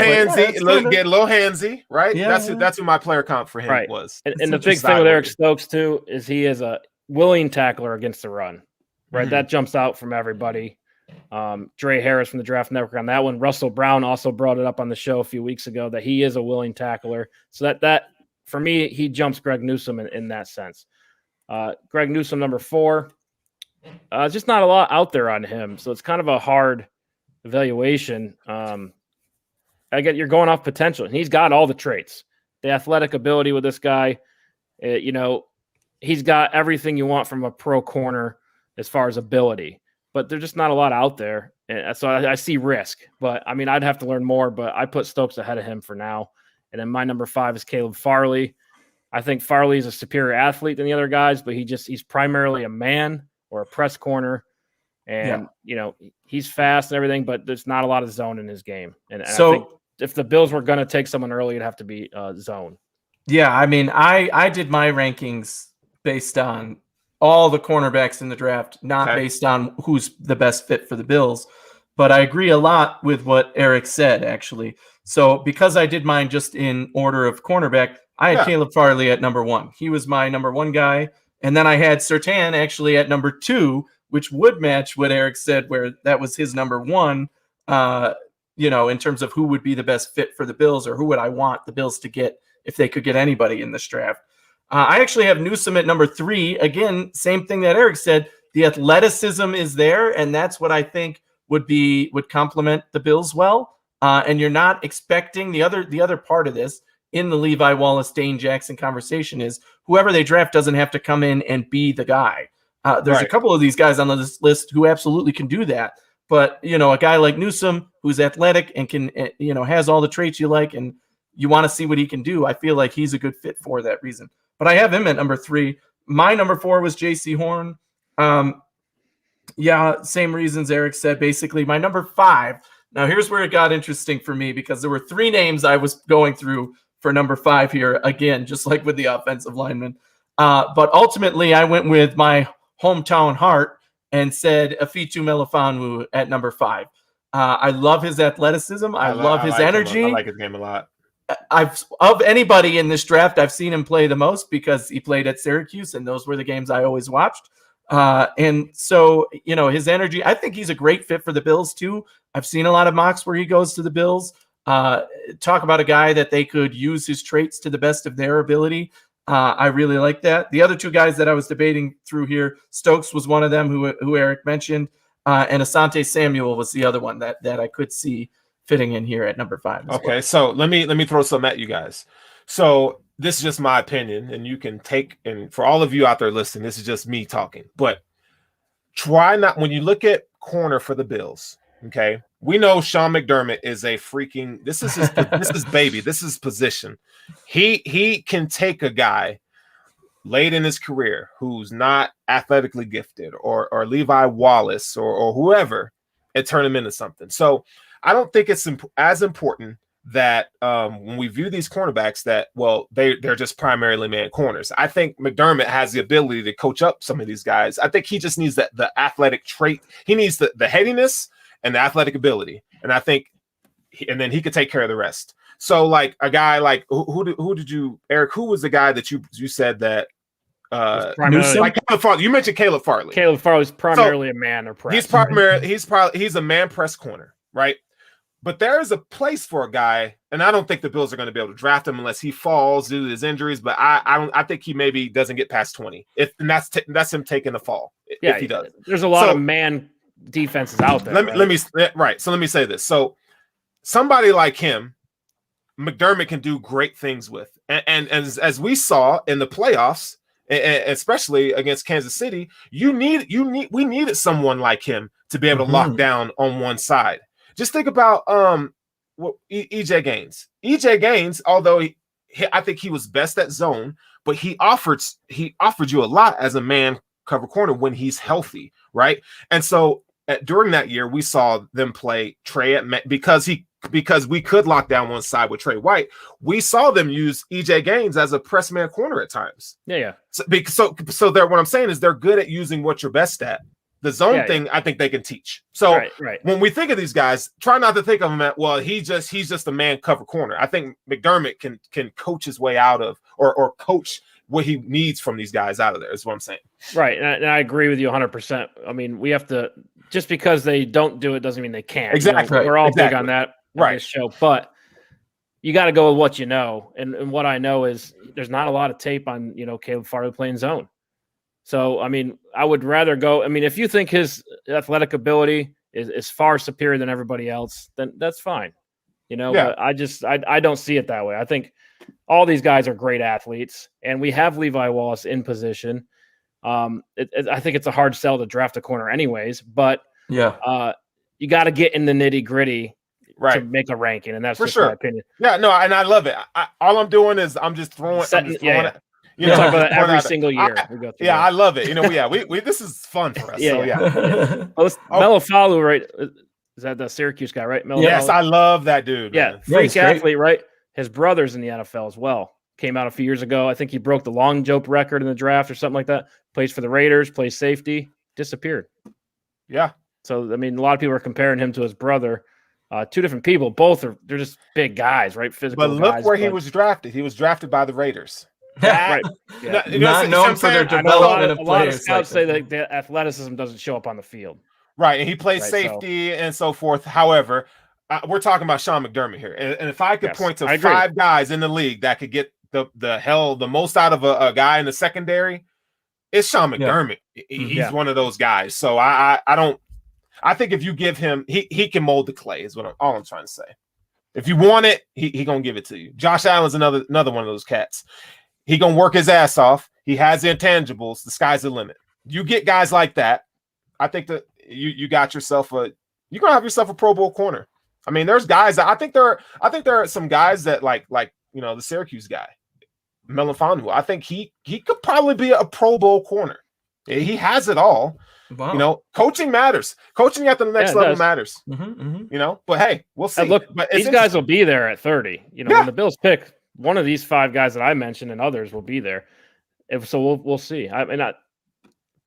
handsy, right? Yeah. That's who my player comp for him was. And the big thing with Eric Stokes, too, is he is a willing tackler against the run, right? Mm-hmm. That jumps out from everybody. Dre Harris from the Draft Network on that one. Russell Brown also brought it up on the show a few weeks ago that he is a willing tackler. So that for me, he jumps Greg Newsome in that sense. Greg Newsome, number 4. Just not a lot out there on him, so it's kind of a hard evaluation. You're going off potential, and he's got all the traits, the athletic ability with this guy. He's got everything you want from a pro corner as far as ability, but there's just not a lot out there. And so I see risk, but I mean, I'd have to learn more, but I put Stokes ahead of him for now. And then my number 5 is Caleb Farley. I think Farley is a superior athlete than the other guys, but he's primarily a man or a press corner. And, he's fast and everything, but there's not a lot of zone in his game. And I think if the Bills were going to take someone early, it'd have to be zone. Yeah, I mean, I did my rankings based on all the cornerbacks in the draft, not based on who's the best fit for the Bills. But I agree a lot with what Eric said, actually. So because I did mine just in order of cornerback, I had Caleb Farley at number 1. He was my number 1 guy. And then I had Surtain actually at number 2, which would match what Eric said, where that was his number 1, in terms of who would be the best fit for the Bills or who would I want the Bills to get if they could get anybody in this draft. I actually have Newsome at number 3. Again, same thing that Eric said. The athleticism is there, and that's what I think would complement the Bills well. And you're not expecting the other part of this in the Levi Wallace, Dane Jackson conversation is whoever they draft doesn't have to come in and be the guy. There's a couple of these guys on this list who absolutely can do that. But, a guy like Newsome who's athletic and can, has all the traits you like and you want to see what he can do, I feel like he's a good fit for that reason. But I have him at number 3. My number 4 was J.C. Horn. Same reasons Eric said. Basically, my number 5. Now, here's where it got interesting for me because there were 3 names I was going through for number 5 here. Again, just like with the offensive lineman. But ultimately, I went with my hometown heart and said Afitu Melifonwu at number 5. I love his athleticism. I love his energy. I like his game a lot. Of anybody in this draft, I've seen him play the most because he played at Syracuse, and those were the games I always watched. And so, his energy, I think he's a great fit for the Bills too. I've seen a lot of mocks where he goes to the Bills. Talk about a guy that they could use his traits to the best of their ability. I really like that. The other 2 guys that I was debating through here, Stokes was one of them who Eric mentioned, and Asante Samuel was the other one that I could see fitting in here at number 5. Okay, so let me throw some at you guys. So this is just my opinion, and you can take, and for all of you out there listening, this is just me talking. But try not, when you look at corner for the Bills, okay, we know Sean McDermott is a freaking, this is baby, this is position. He can take a guy late in his career who's not athletically gifted or Levi Wallace or whoever and turn him into something. So I don't think it's as important that when we view these cornerbacks that, well, they're just primarily man corners. I think McDermott has the ability to coach up some of these guys. I think he just needs the athletic trait. He needs the headiness and the athletic ability. And I think, and then he could take care of the rest. So like a guy like who did you, Eric, who was the guy that you said that like Caleb Farley, you mentioned Caleb Farley. Caleb Farley's primarily a man or press. He's a man press corner, right? But there is a place for a guy, and I don't think the Bills are going to be able to draft him unless he falls due to his injuries. But I think he maybe doesn't get past 20. And that's him taking the fall. If he does. There's a lot of man defenses out there. Let me say this. So somebody like him McDermott can do great things with. And as we saw in the playoffs, especially against Kansas City, we needed someone like him to be able to lock down on one side. Just think about EJ Gaines. EJ Gaines, although I think he was best at zone, but he offered you a lot as a man cover corner when he's healthy, right? And so during that year, we saw them play Trey because we could lock down one side with Trey White. We saw them use EJ Gaines as a press man corner at times. Yeah. So what I'm saying is they're good at using what you're best at. The zone thing, I think they can teach. So when we think of these guys, try not to think of them at, well, he's just a man cover corner. I think McDermott can coach his way out of or coach what he needs from these guys out of there is what I'm saying. Right. And I agree with you 100%. I mean, we have to, just because they don't do it doesn't mean they can't. Exactly. We're all big on that this show, but you got to go with what you know. And what I know is there's not a lot of tape on, Caleb Farley playing zone. So, I mean, I would rather go. I mean, if you think his athletic ability is far superior than everybody else, then that's fine. But I don't see it that way. I think all these guys are great athletes, and we have Levi Wallace in position. I think it's a hard sell to draft a corner anyways, but you got to get in the nitty gritty to make a ranking. And that's for just sure. my opinion. Yeah, no, and I love it. All I'm doing is I'm just throwing it. You talk about that every single year. I love it. We this is fun for us. Melifonwu, right? Is that the Syracuse guy, right? Yes, I love that dude. Yeah, freak athlete, right? His brother's in the NFL as well. Came out a few years ago. I think he broke the long jump record in the draft or something like that. Plays for the Raiders, plays safety, disappeared. Yeah. So, I mean, a lot of people are comparing him to his brother. Two different people. They're just big guys, right? Physical guys. But look where he was drafted. He was drafted by the Raiders. Right. Yeah. Not known for their development of players. A lot of scouts say that the athleticism doesn't show up on the field. Right, and he plays safety and so forth. However, we're talking about Sean McDermott here. And if I could point to 5 guys in the league that could get the most out of a guy in the secondary, it's Sean McDermott. He's one of those guys. So I think if you give him, he can mold the clay is all I'm trying to say. If you want it, he gonna give it to you. Josh Allen's another one of those cats. He gonna work his ass off. He has the intangibles. The sky's the limit. You get guys like that, I think that you got yourself you're gonna have yourself a Pro Bowl corner. I mean, there's guys that I think there are some guys that like the Syracuse guy, Melifonwu. I think he could probably be a Pro Bowl corner. He has it all. Wow. Coaching matters. Coaching at the next level matters. But hey, we'll see. Look, these guys will be there at 30. When the Bills pick, one of these 5 guys that I mentioned and others will be there. So we'll see. I mean,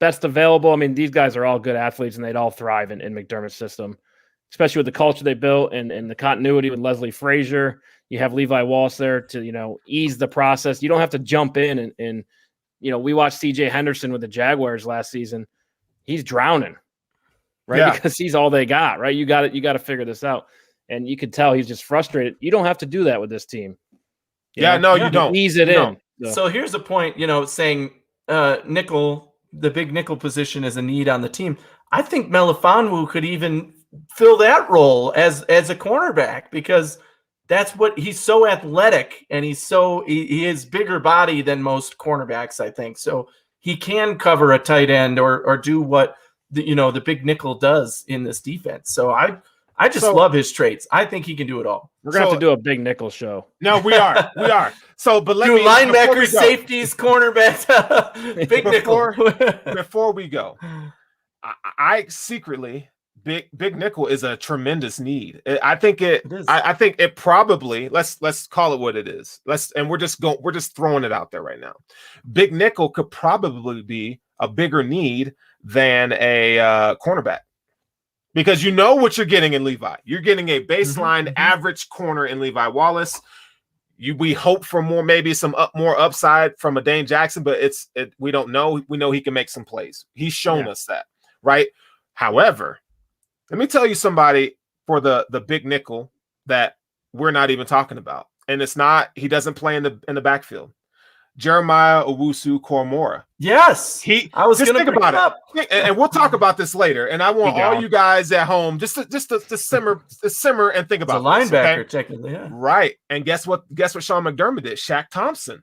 best available. I mean, these guys are all good athletes and they'd all thrive in McDermott's system, especially with the culture they built and the continuity with Leslie Frazier. You have Levi Wallace there to, ease the process. You don't have to jump in and we watched CJ Henderson with the Jaguars last season. He's drowning, right? Yeah. Because he's all they got, right? You got to figure this out. And you could tell he's just frustrated. You don't have to do that with this team. You don't. Ease it in. So here's a point, saying nickel, the big nickel position is a need on the team. I think Melifonwu could even fill that role as a cornerback because that's what he's so athletic and he is bigger body than most cornerbacks, I think. So he can cover a tight end or do what the big nickel does in this defense. So I just love his traits. I think he can do it all. We're gonna have to do a big nickel show. No, we are. So, but linebackers, safeties, cornerbacks, big nickel. Before we go, I secretly big nickel is a tremendous need. I think it probably let's call it what it is. We're just throwing it out there right now. Big nickel could probably be a bigger need than a cornerback. Because you know what you're getting in Levi. You're getting a baseline average corner in Levi Wallace. We hope for maybe some more upside from a Dane Jackson, but we don't know. We know he can make some plays. He's shown us that, right? However, let me tell you somebody for the big nickel that we're not even talking about. And it's not, he doesn't play in the backfield. Jeremiah Owusu-Koramoah. Yes, I was going to think about it, and we'll talk about this later. And I want all you guys at home just to simmer and think about this. A linebacker, okay? technically, yeah. Right. And guess what Sean McDermott did? Shaq Thompson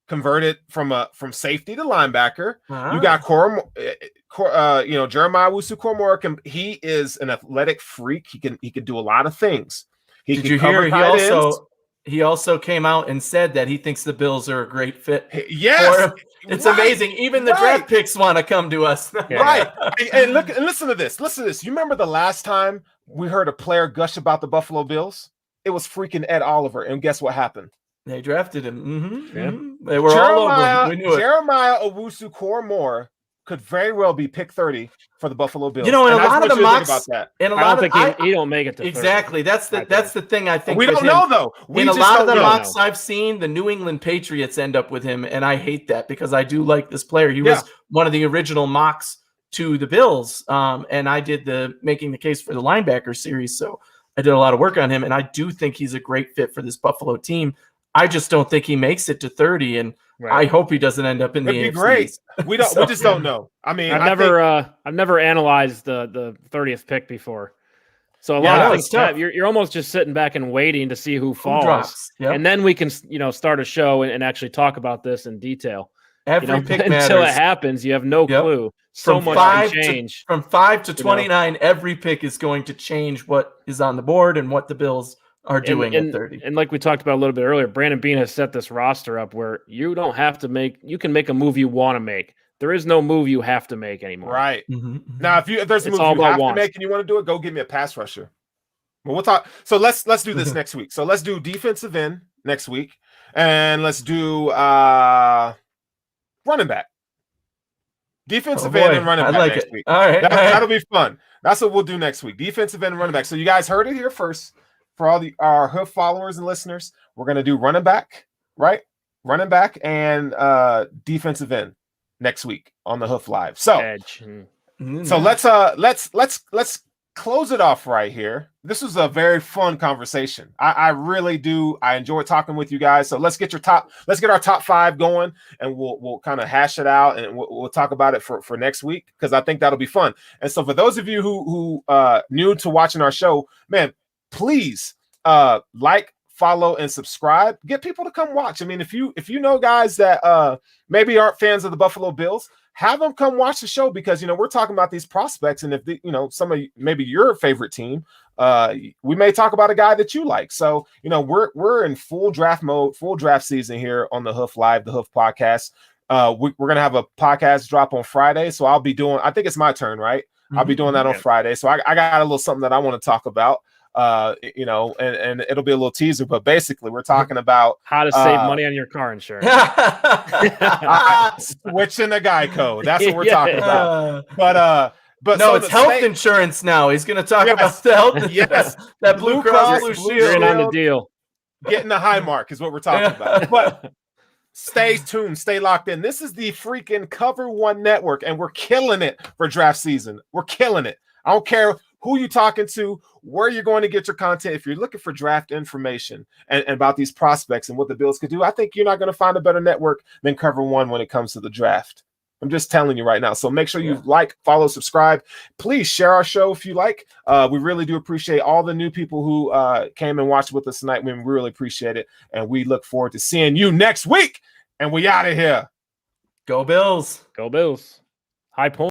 converted from safety to linebacker. You got Jeremiah Owusu-Koramoah. He is an athletic freak. He can do a lot of things. Did you hear? He also came out and said that he thinks the Bills are a great fit. Yes, it's amazing. Even the draft picks want to come to us. Right. And listen to this. You remember the last time we heard a player gush about the Buffalo Bills? It was freaking Ed Oliver. And guess what happened? They drafted him. Mm-hmm. Yeah. They were all over him. We knew Jeremiah Owusu-Koramoah could very well be pick 30 for the Buffalo Bills. In a lot of the mocks, I don't think he don't make it to 30. Exactly. That's the thing I think. We don't know though. In a lot of the mocks I've seen, the New England Patriots end up with him, and I hate that because I do like this player. He was one of the original mocks to the Bills, and I did the making the case for the linebacker series, so I did a lot of work on him, and I do think he's a great fit for this Buffalo team. I just don't think he makes it to 30, and I hope he doesn't end up in the AFC. It'd be great. We just don't know. I mean, I've never analyzed the 30th pick before, so a lot of things. You're almost just sitting back and waiting to see who falls, and then we can start a show and actually talk about this in detail. Every pick until matters. It happens. You have no clue. So much can change. From 5 to 29, every pick is going to change what is on the board and what the Bills are doing at 30. And like we talked about a little bit earlier, Brandon Beane has set this roster up where you don't have to you can make a move you want to make. There is no move you have to make anymore. Right. Mm-hmm. Now, if there's a move you have to make and you want to do it, go get me a pass rusher. But we'll talk. So let's do this next week. So let's do defensive end next week. And let's do running back. Defensive end and running back next week. All right. That'll be fun. That's what we'll do next week. Defensive end and running back. So you guys heard it here first. For all our Hoof followers and listeners, we're going to do running back, right? Running back and defensive end next week on the Hoof Live. So, let's close it off right here. This was a very fun conversation. I really do. I enjoy talking with you guys. So let's get our top 5 going, and we'll kind of hash it out, and we'll talk about it for next week, because I think that'll be fun. And so for those of you who new to watching our show, man, please like, follow, and subscribe. Get people to come watch. I mean, if you know guys that maybe aren't fans of the Buffalo Bills, have them come watch the show, because we're talking about these prospects, and if some of maybe your favorite team, we may talk about a guy that you like. So we're in full draft mode, full draft season here on the Hoof Live, the Hoof Podcast. We're gonna have a podcast drop on Friday, so I'll be doing. I think it's my turn, right? I'll be doing that on Friday. So I got a little something that I want to talk about. And it'll be a little teaser, but basically we're talking about how to save money on your car insurance. Switching to Geico. That's what we're talking about. But no, it's health insurance now. He's going to talk about the health. Yes, that Blue Cross Blue Shield on the deal. Getting the Highmark is what we're talking about. But stay tuned, stay locked in. This is the freaking Cover One Network, and we're killing it for draft season. We're killing it. I don't care who you're talking to, where you're going to get your content. If you're looking for draft information and about these prospects and what the Bills could do, I think you're not going to find a better network than Cover One when it comes to the draft. I'm just telling you right now. So make sure you like, follow, subscribe. Please share our show if you like. We really do appreciate all the new people who came and watched with us tonight. We really appreciate it. And we look forward to seeing you next week. And we out of here. Go Bills. Go Bills. High point.